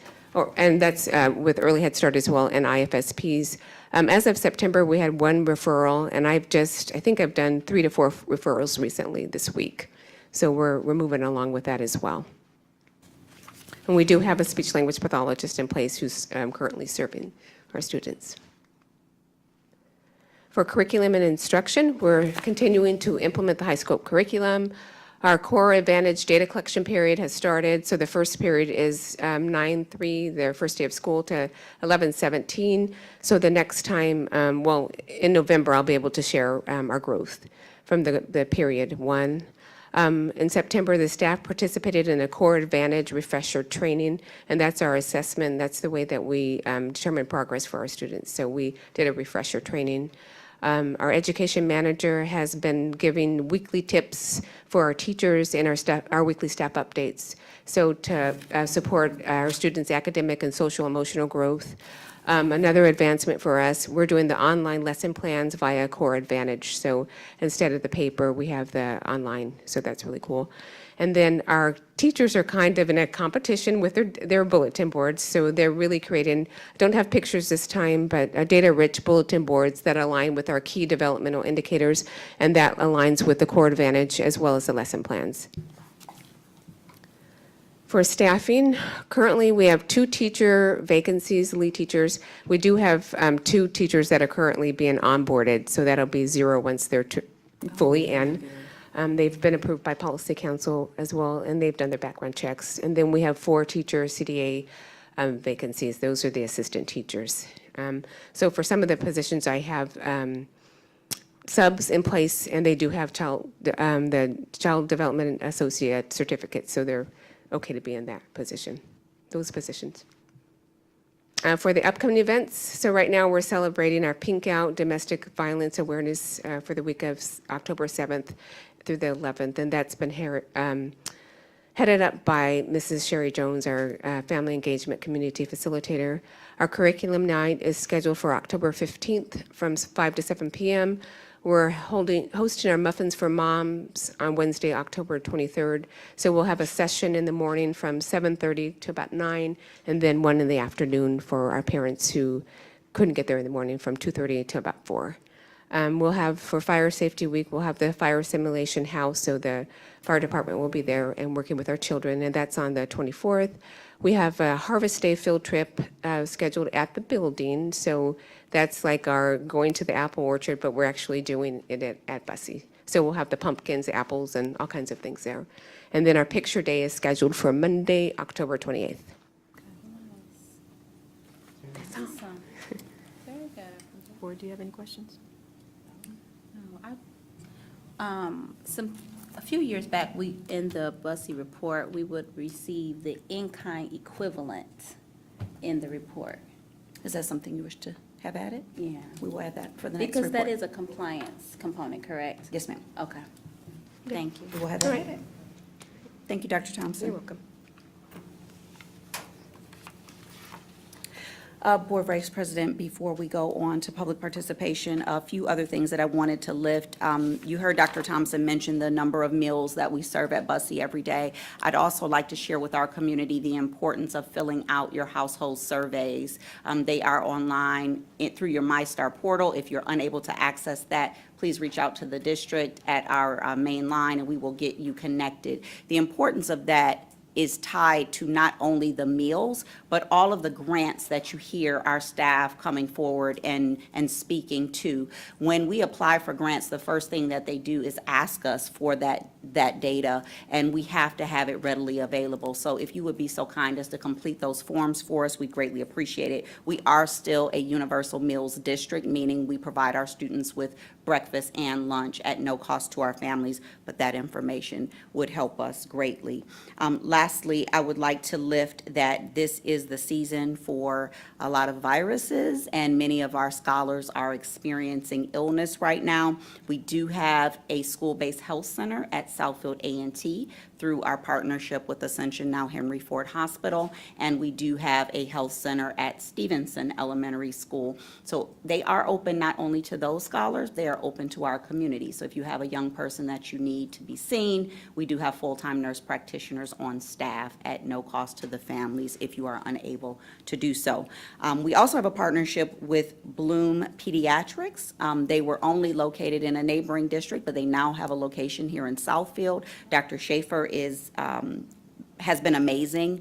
and that's with early Head Start as well, and IFSPs. As of September, we had 1 referral, and I think I've done 3 to 4 referrals recently this week. So we're moving along with that as well. And we do have a speech language pathologist in place who's currently serving our students. For curriculum and instruction, we're continuing to implement the high scope curriculum. Our core advantage data collection period has started. So the first period is 9/3, their first day of school, to 11/17. So the next time, in November, I'll be able to share our growth from the period 1. In September, the staff participated in a Core Advantage refresher training, and that's our assessment. That's the way that we determine progress for our students. So we did a refresher training. Our education manager has been giving weekly tips for our teachers in our weekly staff updates. So to support our students' academic and social emotional growth. Another advancement for us, we're doing the online lesson plans via Core Advantage. So instead of the paper, we have the online. So that's really cool. And then our teachers are kind of in a competition with their bulletin boards. So they're really creating, don't have pictures this time, but data-rich bulletin boards that align with our key developmental indicators, and that aligns with the Core Advantage as well as the lesson plans. For staffing, currently we have 2 teacher vacancies, lead teachers. We do have 2 teachers that are currently being onboarded, so that'll be 0 once they're fully in. They've been approved by Policy Council as well, and they've done their background checks. And then we have 4 teacher CDA vacancies. Those are the assistant teachers. So for some of the positions, I have subs in place, and they do have the Child Development Associate certificate, so they're okay to be in that position, those positions. For the upcoming events, so right now we're celebrating our Pink Out Domestic Violence Awareness for the week of October 7th through the 11th, and that's been headed up by Mrs. Sherry Jones, our Family Engagement Community Facilitator. Our curriculum night is scheduled for October 15th from 5 to 7 p.m. We're hosting our Muffins for Moms on Wednesday, October 23rd. So we'll have a session in the morning from 7:30 to about 9, and then one in the afternoon for our parents who couldn't get there in the morning from 2:30 to about 4. We'll have, for Fire Safety Week, we'll have the fire simulation house, so the fire department will be there and working with our children, and that's on the 24th. We have a Harvest Day field trip scheduled at the building, so that's like our going to the apple orchard, but we're actually doing it at Bussey. So we'll have the pumpkins, apples, and all kinds of things there. And then our picture day is scheduled for Monday, October 28th. Awesome. Very good. Board, do you have any questions? A few years back, in the Bussey report, we would receive the in-kind equivalent in the report. Is that something you wish to have added? Yeah. We will add that for the next report. Because that is a compliance component, correct? Yes, ma'am. Okay. Thank you. We will have that added. Thank you, Dr. Thompson. You're welcome. Board Vice President, before we go on to public participation, a few other things that I wanted to lift. You heard Dr. Thompson mention the number of meals that we serve at Bussey every day. I'd also like to share with our community the importance of filling out your household surveys. They are online through your MyStar portal. If you're unable to access that, please reach out to the district at our main line, and we will get you connected. The importance of that is tied to not only the meals, but all of the grants that you hear our staff coming forward and speaking to. When we apply for grants, the first thing that they do is ask us for that data, and we have to have it readily available. So if you would be so kind as to complete those forms for us, we greatly appreciate it. We are still a universal meals district, meaning we provide our students with breakfast and lunch at no cost to our families, but that information would help us greatly. Lastly, I would like to lift that this is the season for a lot of viruses, and many of our scholars are experiencing illness right now. We do have a school-based health center at Southfield A&T through our partnership with Ascension, now Henry Ford Hospital, and we do have a health center at Stevenson Elementary School. So they are open not only to those scholars, they are open to our community. So if you have a young person that you need to be seen, we do have full-time nurse practitioners on staff at no cost to the families if you are unable to do so. We also have a partnership with Bloom Pediatrics. They were only located in a neighboring district, but they now have a location here in Southfield. Dr. Schaefer has been amazing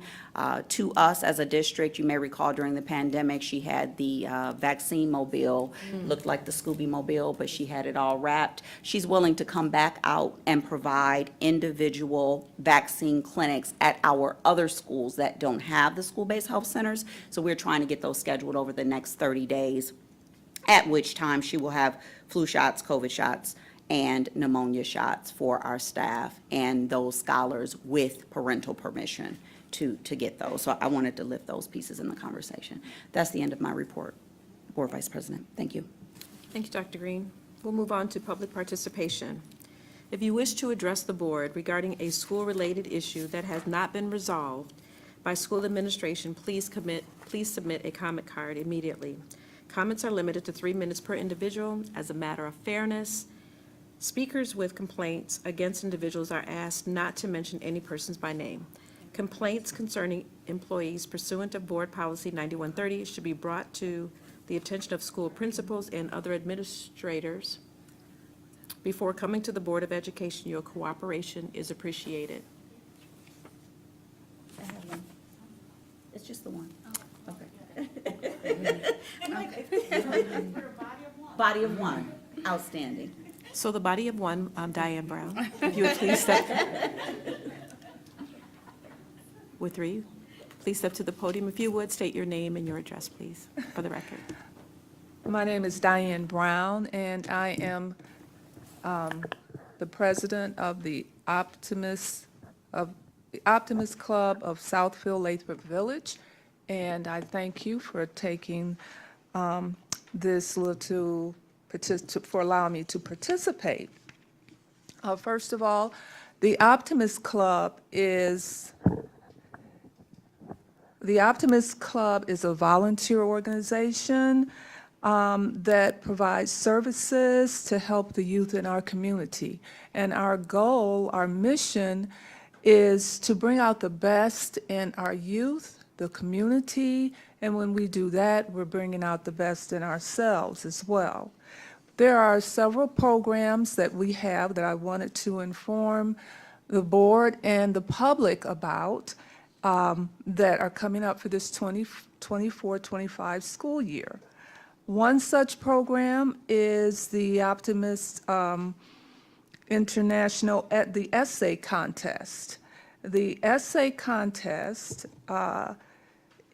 to us as a district. You may recall during the pandemic, she had the vaccine mobile, looked like the Scooby Mobile, but she had it all wrapped. She's willing to come back out and provide individual vaccine clinics at our other schools that don't have the school-based health centers. So we're trying to get those scheduled over the next 30 days, at which time she will have flu shots, COVID shots, and pneumonia shots for our staff and those scholars with parental permission to get those. So I wanted to lift those pieces in the conversation. That's the end of my report, Board Vice President. Thank you. Thank you, Dr. Green. We'll move on to public participation. If you wish to address the board regarding a school-related issue that has not been resolved by school administration, please submit a comment card immediately. Comments are limited to 3 minutes per individual. As a matter of fairness, speakers with complaints against individuals are asked not to mention any persons by name. Complaints concerning employees pursuant of Board Policy 9130 should be brought to the attention of school principals and other administrators before coming to the Board of Education. Your cooperation is appreciated. It's just the one. Okay. Body of one, outstanding. So the body of one, Diane Brown, if you would please step. With 3, please step to the podium. If you would, state your name and your address, please, for the record. My name is Diane Brown, and I am the president of the Optimist Club of Southfield Lathrop Village, and I thank you for taking this little for allowing me to participate. First of all, the Optimist Club is a volunteer organization that provides services to help the youth in our community. And our goal, our mission, is to bring out the best in our youth, the community, and when we do that, we're bringing out the best in ourselves as well. There are several programs that we have that I wanted to inform the board and the public about that are coming up for this 24-25 school year. One such program is the Optimist International at the Essay Contest. The essay contest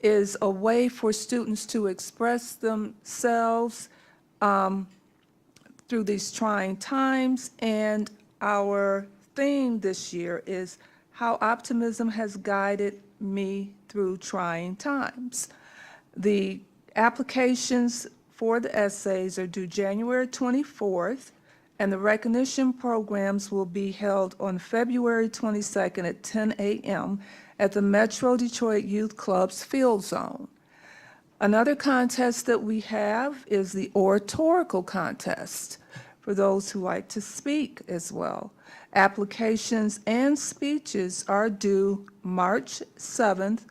is a way for students to express themselves through these trying times, and our theme this year is how optimism has guided me through trying times. The applications for the essays are due January 24th, and the recognition programs will be held on February 22nd at 10 a.m. at the Metro Detroit Youth Club's Field Zone. Another contest that we have is the oratorical contest for those who like to speak as well. Applications and speeches are due March 7th,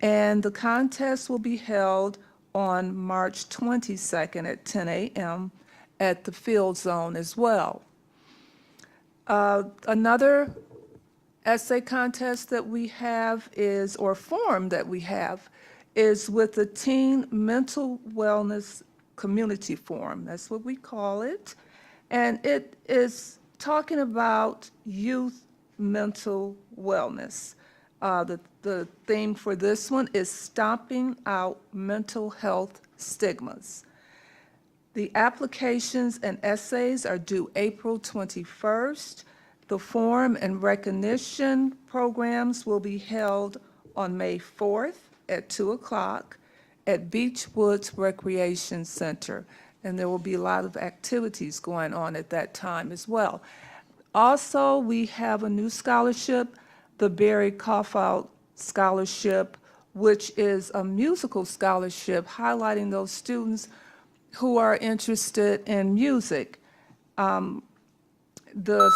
and the contest will be held on March 22nd at 10 a.m. at the Field Zone as well. Another essay contest that we have is, or forum that we have, is with the Teen Mental Wellness Community Forum. That's what we call it. And it is talking about youth mental wellness. The theme for this one is stomping out mental health stigmas. The applications and essays are due April 21st. The forum and recognition programs will be held on May 4th at 2 o'clock at Beachwoods Recreation Center. And there will be a lot of activities going on at that time as well. Also, we have a new scholarship, the Barry Caulfield Scholarship, which is a musical scholarship highlighting those students who are interested in music. The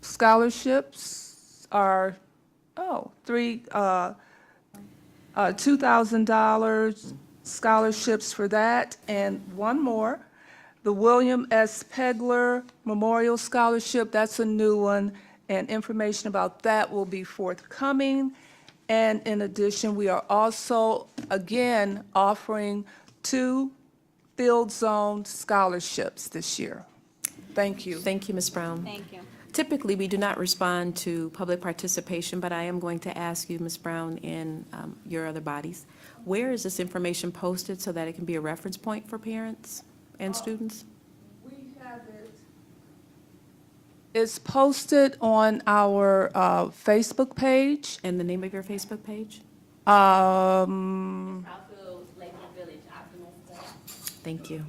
scholarships are, $2,000 scholarships for that, and one more, the William S. Pegler Memorial Scholarship. That's a new one, and information about that will be forthcoming. And in addition, we are also, again, offering 2 Field Zone scholarships this year. Thank you. Thank you, Ms. Brown. Thank you. Typically, we do not respond to public participation, but I am going to ask you, Ms. Brown, and your other bodies, where is this information posted so that it can be a reference point for parents and students? We have it It's posted on our Facebook page. And the name of your Facebook page? Thank you.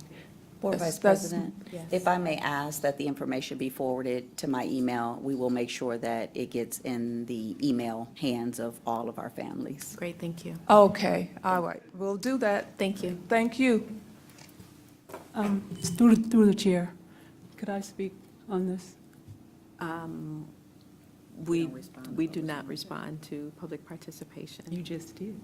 Board That's- Vice that's- President, if I may ask that the information be forwarded to my email, we will make sure that it gets in the email hands of all of our families. Great, thank you. Okay, all right, we'll do that. Thank you. Thank you. Through the chair, could I speak on this? We do not respond to public participation. You just did.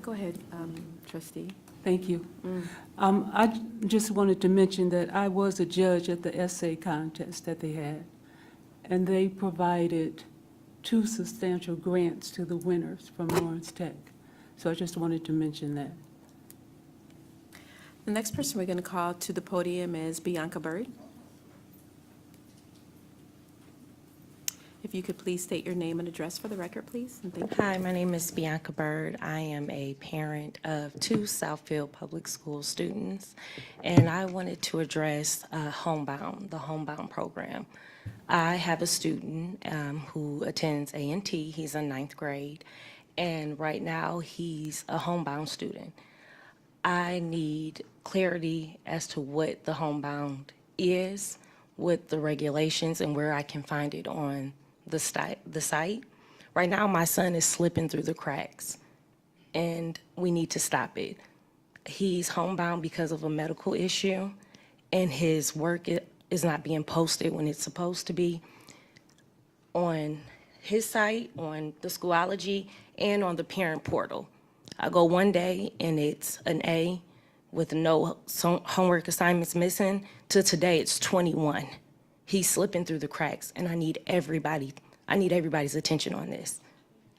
Go ahead, trustee. Thank you. I just wanted to mention that I was a judge at the essay contest that they had, and they provided 2 substantial grants to the winners from Lawrence Tech. So I just wanted to mention that. The next person we're going to call to the podium is Bianca Bird. If you could please state your name and address for the record, please, and thank you. Hi, my name is Bianca Bird. I am a parent of 2 Southfield Public School students, and I wanted to address Homebound, the Homebound program. I have a student who attends A&T. He's in 9th grade, and right now he's a Homebound student. I need clarity as to what the Homebound is, what the regulations, and where I can find it on the site. Right now, my son is slipping through the cracks, and we need to stop it. He's homebound because of a medical issue, and his work is not being posted when it's supposed to be on his site, on the Schoology, and on the parent portal. I go one day, and it's an A with no homework assignments missing, to today it's 21. He's slipping through the cracks, and I need everybody's attention on this.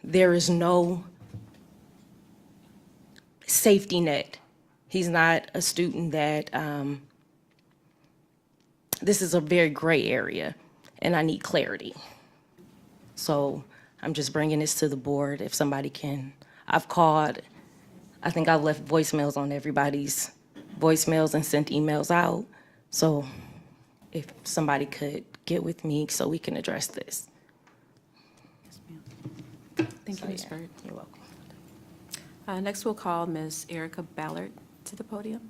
There is no safety net. He's not a student that, this is a very gray area, and I need clarity. So I'm just bringing this to the board. If somebody can, I've called, I think I've left voicemails on everybody's voicemails and sent emails out. So if somebody could get with me so we can address this. Thank you, Ms. Bird. You're welcome. Next, we'll call Ms. Erica Ballard to the podium.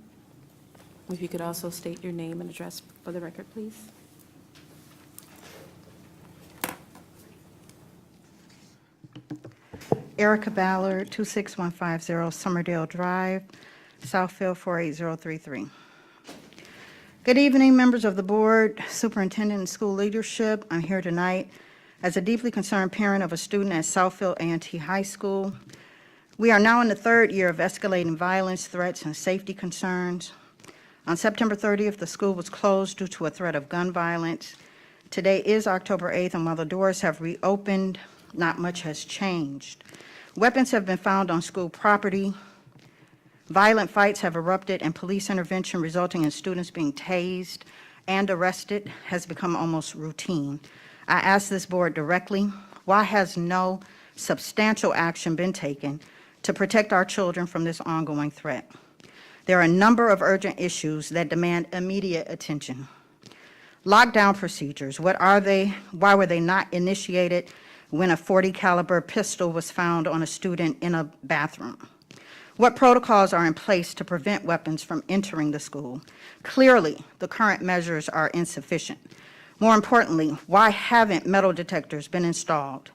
If you could also state your name and address for the record, please. Erica Ballard, 26150 Summerdale Drive, Southfield 48033. Good evening, members of the board, superintendent, and school leadership. I'm here tonight as a deeply concerned parent of a student at Southfield A&T High School. We are now in the 3rd year of escalating violence, threats, and safety concerns. On September 30th, the school was closed due to a threat of gun violence. Today is October 8th, and while the doors have reopened, not much has changed. Weapons have been found on school property. Violent fights have erupted, and police intervention resulting in students being tased and arrested has become almost routine. I ask this board directly, why has no substantial action been taken to protect our children from this ongoing threat? There are a number of urgent issues that demand immediate attention. Lockdown procedures, what are they? Why were they not initiated when a .40 caliber pistol was found on a student in a bathroom? What protocols are in place to prevent weapons from entering the school? Clearly, the current measures are insufficient. More importantly, why haven't metal detectors been installed?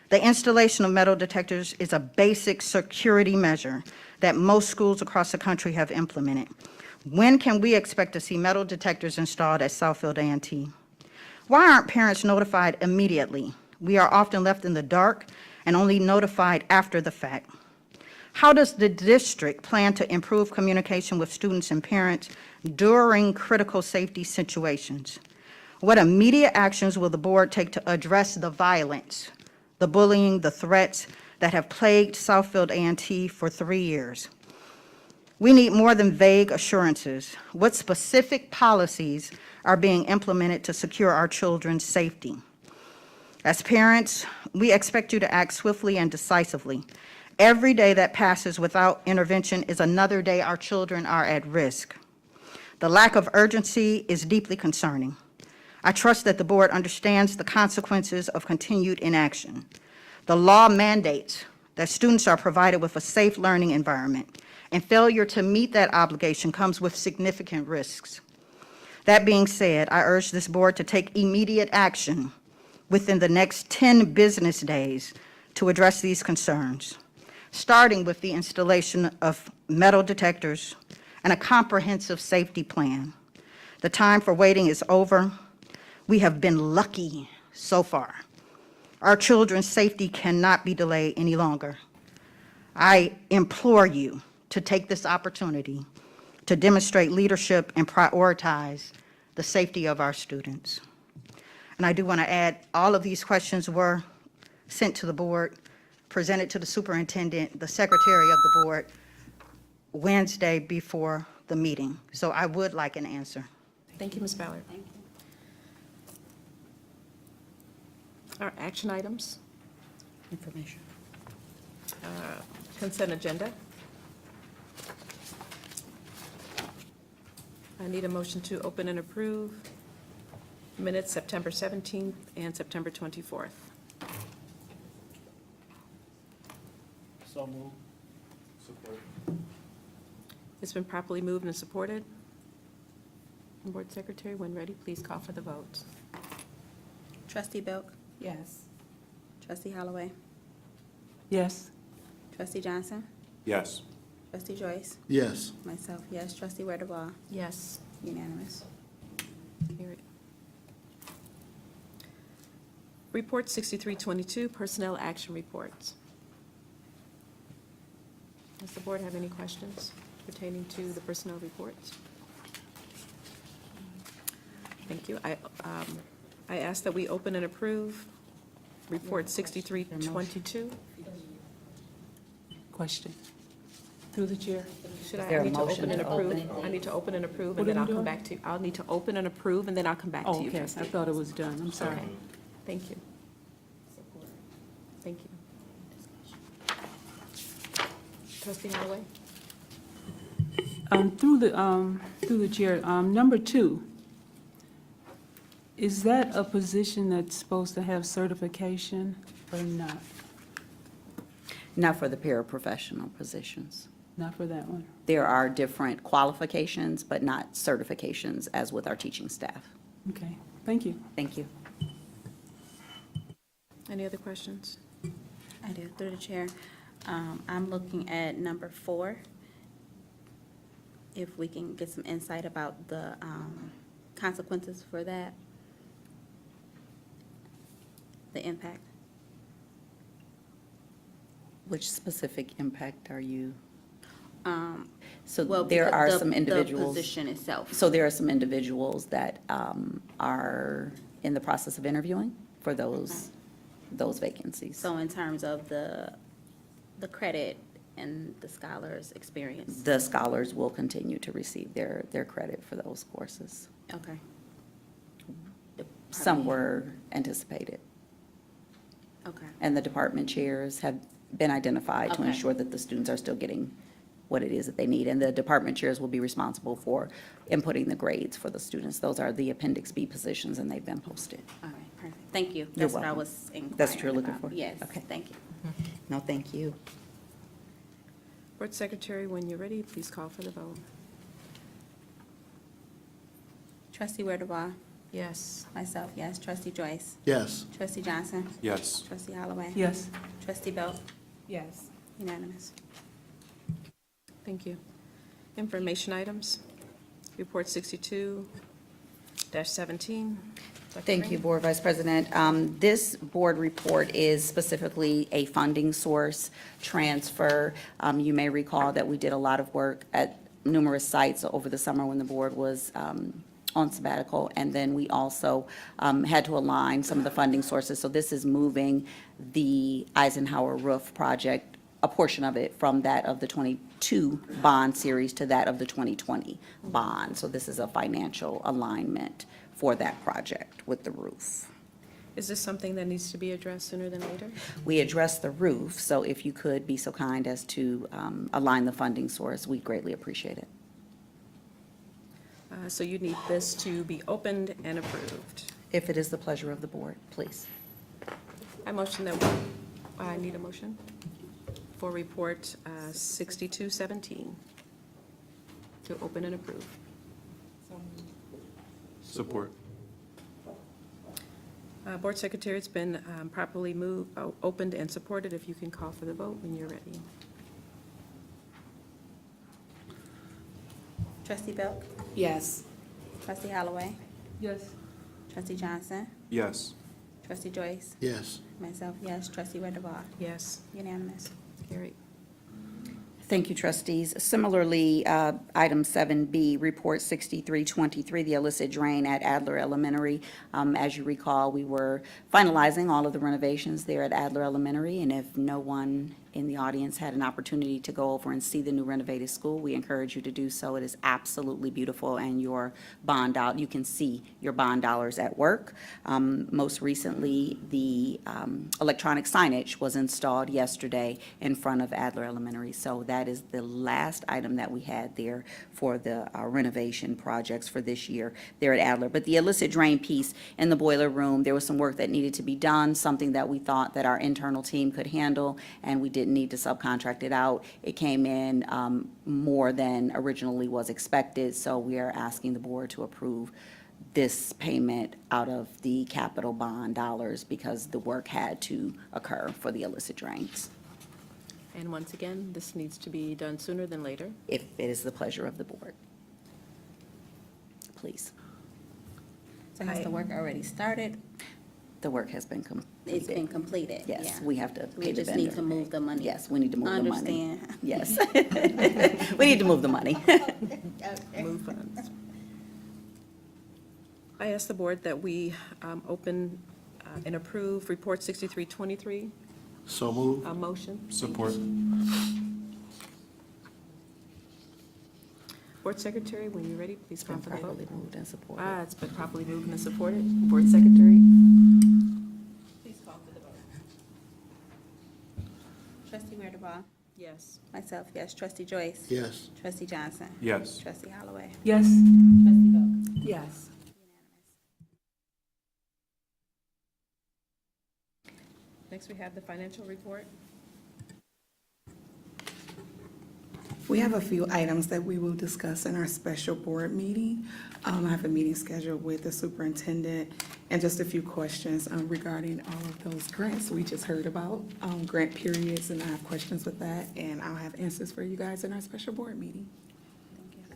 The installation of metal detectors is a basic security measure that most schools across the country have implemented. When can we expect to see metal detectors installed at Southfield A&T? Why aren't parents notified immediately? We are often left in the dark and only notified after the fact. How does the district plan to improve communication with students and parents during critical safety situations? What immediate actions will the board take to address the violence, the bullying, the threats that have plagued Southfield A&T for 3 years? We need more than vague assurances. What specific policies are being implemented to secure our children's safety? As parents, we expect you to act swiftly and decisively. Every day that passes without intervention is another day our children are at risk. The lack of urgency is deeply concerning. I trust that the board understands the consequences of continued inaction. The law mandates that students are provided with a safe learning environment, and failure to meet that obligation comes with significant risks. That being said, I urge this board to take immediate action within the next 10 business days to address these concerns, starting with the installation of metal detectors and a comprehensive safety plan. The time for waiting is over. We have been lucky so far. Our children's safety cannot be delayed any longer. I implore you to take this opportunity to demonstrate leadership and prioritize the safety of our students. And I do want to add, all of these questions were sent to the board, presented to the superintendent, the secretary of the board, Wednesday before the meeting. So I would like an answer. Thank you, Ms. Ballard. Our action items, Information. consent agenda. I need a motion to open and approve minutes September 17th and September 24th. So moved. Support. It's been properly moved and supported. Board Secretary, when ready, please call for the vote. Trustee Belk? Yes. Trustee Holloway? Yes. Trustee Johnson? Yes. Trustee Joyce? Yes. Myself, yes. Trustee Weidewald? Yes. Unanimous. Carried. Report 6322, personnel action reports. Does the board have any questions pertaining to the personnel reports? Thank you. I ask that we open and approve report 6322. Question. Through the chair. Should there I a need to motion open and to approve? open? I need to open and approve, What and then are I'll we come doing? back to you. I'll need to open and approve, and then I'll come back to Oh, you, okay. I trustee. thought it was done. I'm sorry. Okay. Thank you. Thank you. Trustee Holloway? Through the chair, number 2, is that a position that's supposed to have certification or not? Not for the paraprofessional positions. Not for that one? There are different qualifications, but not certifications as with our teaching staff. Okay, thank you. Thank you. Any other questions? I do, through the chair. I'm looking at number 4. If we can get some insight about the consequences for that, the impact. Which specific impact are you? Well, So there are some the individuals. position itself. So there are some individuals that are in the process of interviewing for those vacancies. So in terms of the credit and the scholars' experience? The scholars will continue to receive their credit for those courses. Okay. Some were anticipated. Okay. And the department chairs have been identified to Okay. ensure that the students are still getting what it is that they need. And the department chairs will be responsible for inputting the grades for the students. Those are the Appendix B positions, and they've been posted. All right, perfect. Thank you. You're That's what I welcome. was inquiring That's what you're looking about. for? Yes, Okay. thank you. No, thank you. Board Secretary, when you're ready, please call for the vote. Trustee Weidewald? Yes. Myself, yes. Trustee Joyce? Yes. Trustee Johnson? Yes. Trustee Holloway? Yes. Trustee Belk? Yes. Unanimous. Thank you. Information items. Report 62-17. Dr. Thank you, Green? Board Vice President. This board report is specifically a funding source transfer. You may recall that we did a lot of work at numerous sites over the summer when the board was on sabbatical, and then we also had to align some of the funding sources. So this is moving the Eisenhower roof project, a portion of it, from that of the 22 bond series to that of the 2020 bond. So this is a financial alignment for that project with the roof. Is this something that needs to be addressed sooner than later? We addressed the roof, so if you could be so kind as to align the funding source, we greatly appreciate it. So you need this to be opened and approved. If it is the pleasure of the board, please. I motion that I need a motion for report 6217 to open and approve. Support. Board Secretary, it's been properly moved, opened and supported. If you can call for the vote when you're ready. Trustee Belk? Yes. Trustee Holloway? Yes. Trustee Johnson? Yes. Trustee Joyce? Yes. Myself, yes. Trustee Weatherby? Yes. Unanimous. Carried. Thank you, trustees. Similarly, item 7B, Report 6323, the illicit drain at Adler Elementary. As you recall, we were finalizing all of the renovations there at Adler Elementary, and if no one in the audience had an opportunity to go over and see the new renovated school, we encourage you to do so. It is absolutely beautiful, and your bond out, you can see your bond dollars at work. Most recently, the electronic signage was installed yesterday in front of Adler Elementary. So that is the last item that we had there for the renovation projects for this year there at Adler. But the illicit drain piece in the boiler room, there was some work that needed to be done, something that we thought that our internal team could handle, and we didn't need to subcontract it out. It came in more than originally was expected, so we are asking the board to approve this payment out of the capital bond dollars because the work had to occur for the illicit drains, And once again, this needs to be done sooner than later. if it is the pleasure of the board. Please. So has the work already started? The work has been completed. It's been completed? Yes, yeah. we have to We pay the just need vendor. to move the money. Yes, we need to move the money. Understand. Yes. We need to move the money. Move funds. I ask the board that we open and approve Report 6323. So moved. A motion. Support. Board Secretary, when you're ready, please call for the vote. Properly moved and supported. It's been properly moved and supported. Board Secretary? Please call for the vote. Trustee Weatherby? Yes. Myself, yes. Trustee Joyce? Yes. Trustee Johnson? Yes. Trustee Holloway? Yes. Trustee Belk? Yes. Next, we have the financial report. We have a few items that we will discuss in our special board meeting. I have a meeting scheduled with the superintendent and just a few questions regarding all of those grants we just heard about, grant periods, and I have questions with that, and I'll have answers for you guys in our special board meeting.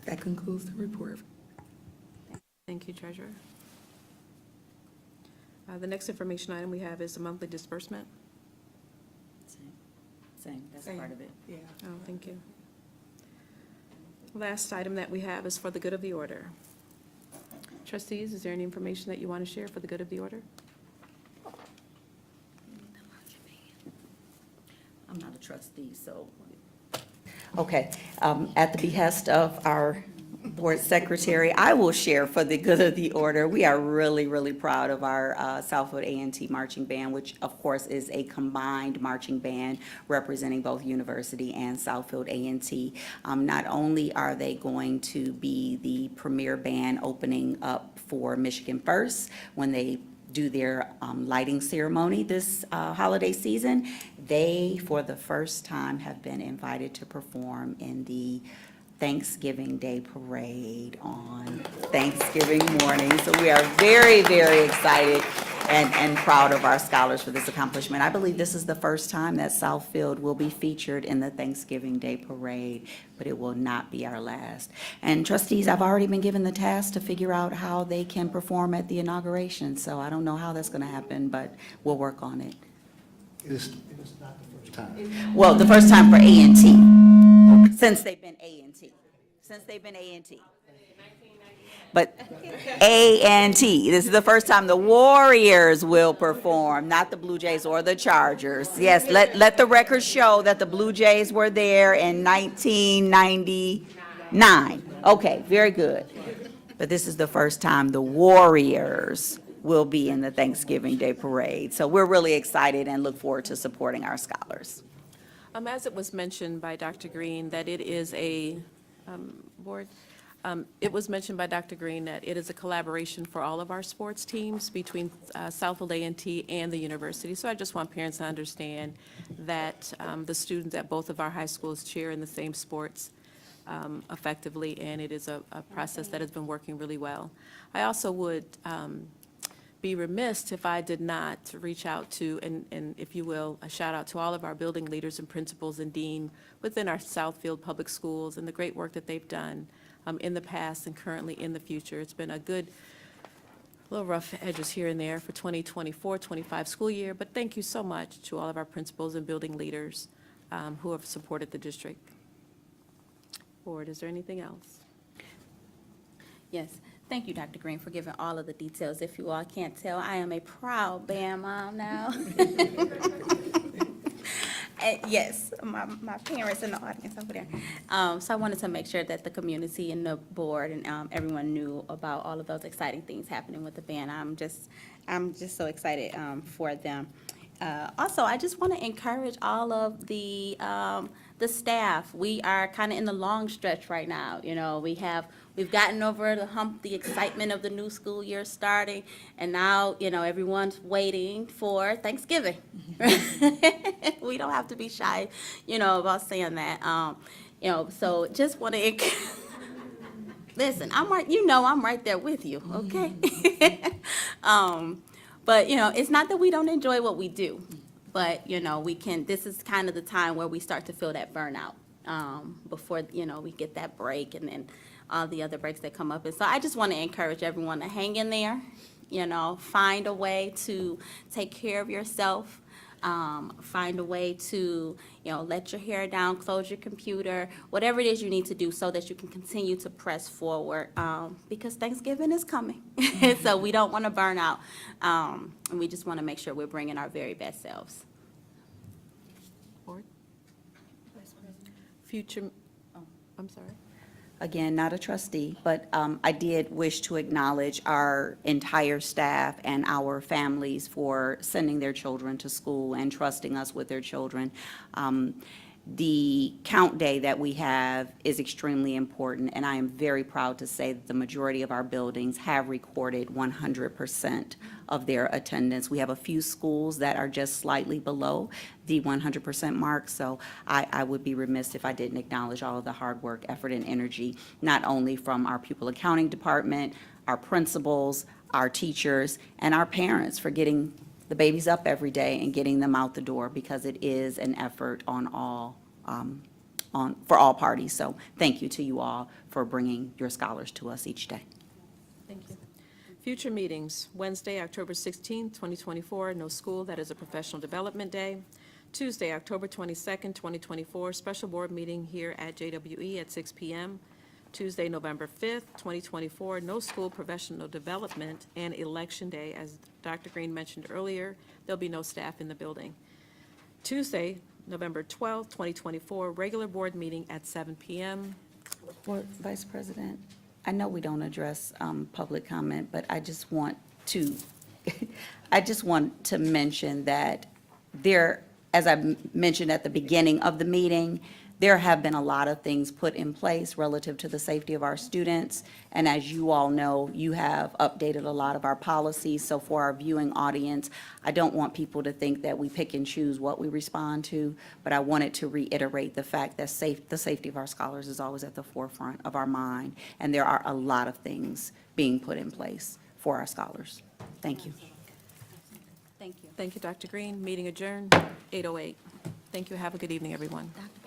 That concludes the report. Thank you, Treasurer. The next information item we have is the monthly disbursement. Same, that's part of it. Yeah. Oh, thank you. Last item that we have is for the good of the order. Trustees, is there any information that you want to share for the good of the order? I'm not a trustee, so. Okay, at the behest of our board secretary, I will share for the good of the order. We are really, really proud of our Southfield A&T marching band, which of course is a combined marching band representing both university and Southfield A&T. Not only are they going to be the premier band opening up for Michigan First when they do their lighting ceremony this holiday season, they, for the first time, have been invited to perform in the Thanksgiving Day Parade on Thanksgiving morning. So we are very, very excited and proud of our scholars for this accomplishment. I believe this is the first time that Southfield will be featured in the Thanksgiving Day Parade, but it will not be our last. And trustees, I've already been given the task to figure out how they can perform at the inauguration. So I don't know how that's going to happen, but we'll work on it. It is not the first time. Well, the first time for A&T, since they've been A&T, But A&T, this is the first time the Warriors will perform, not the Blue Jays or the Chargers. Yes, let the record show that the Blue Jays were there in 1999. Okay, very good. But this is the first time the Warriors will be in the Thanksgiving Day Parade. So we're really excited and look forward to supporting our scholars. As it was mentioned by Dr. Green, that it is a, board, it was mentioned by Dr. Green that it is a collaboration for all of our sports teams between Southfield A&T and the university. So I just want parents to understand that the students at both of our high schools cheer in the same sports effectively, and it is a process that has been working really well. I also would be remiss if I did not reach out to, and if you will, a shout out to all of our building leaders and principals and dean within our Southfield Public Schools and the great work that they've done in the past and currently in the future. It's been a good, little rough edges here and there for 2024-25 school year, but thank you so much to all of our principals and building leaders who have supported the district. Board, is there anything else? Yes, thank you, Dr. Green, for giving all of the details. If you all can't tell, I am a proud band mom now. Yes, my parents in the audience over there. So I wanted to make sure that the community and the board and everyone knew about all of those exciting things happening with the band. I'm just so excited for them. Also, I just want to encourage all of the staff. We are kind of in the long stretch right now. You know, we've gotten over the hump, the excitement of the new school year starting, and now, you know, everyone's waiting for Thanksgiving. We don't have to be shy, you know, about saying that. You know, so just want to listen. I'm right there with you. Okay. But, you know, it's not that we don't enjoy what we do, but, you know, this is kind of the time where we start to feel that burnout before, you know, we get that break and then all the other breaks that come up. And so I just want to encourage everyone to hang in there, you know, find a way to take care of yourself. Find a way to, you know, let your hair down, close your computer, whatever it is you need to do so that you can continue to press forward, because Thanksgiving is coming. So we don't want to burn out, and we just want to make sure we're bringing our very best selves. Board? Future, I'm sorry. Again, not a trustee, but I did wish to acknowledge our entire staff and our families for sending their children to school and trusting us with their children. The count day that we have is extremely important, and I am very proud to say that the majority of our buildings have recorded 100% of their attendance. We have a few schools that are just slightly below the 100% mark, so I would be remiss if I didn't acknowledge all of the hard work, effort, and energy, not only from our pupil accounting department, our principals, our teachers, and our parents for getting the babies up every day and getting them out the door, because it is an effort on all, for all parties. So thank you to you all for bringing your scholars to us each day. Thank you. Future meetings, Wednesday, October 16th, 2024, no school, that is a professional development day. Tuesday, October 22nd, 2024, special board meeting here at JWE at 6 p.m. Tuesday, November 5th, 2024, no school, professional development, and election day. As Dr. Green mentioned earlier, there'll be no staff in the building. Tuesday, November 12th, 2024, regular board meeting at 7 p.m. Board Vice President, I know we don't address public comment, but I just want to, mention that there, as I mentioned at the beginning of the meeting, there have been a lot of things put in place relative to the safety of our students. And as you all know, you have updated a lot of our policies. So for our viewing audience, I don't want people to think that we pick and choose what we respond to, but I wanted to reiterate the fact that the safety of our scholars is always at the forefront of our mind. And there are a lot of things being put in place for our scholars. Thank you. Thank you. Thank you, Dr. Green. Meeting adjourned, 8:08. Thank you. Have a good evening, everyone. Dr.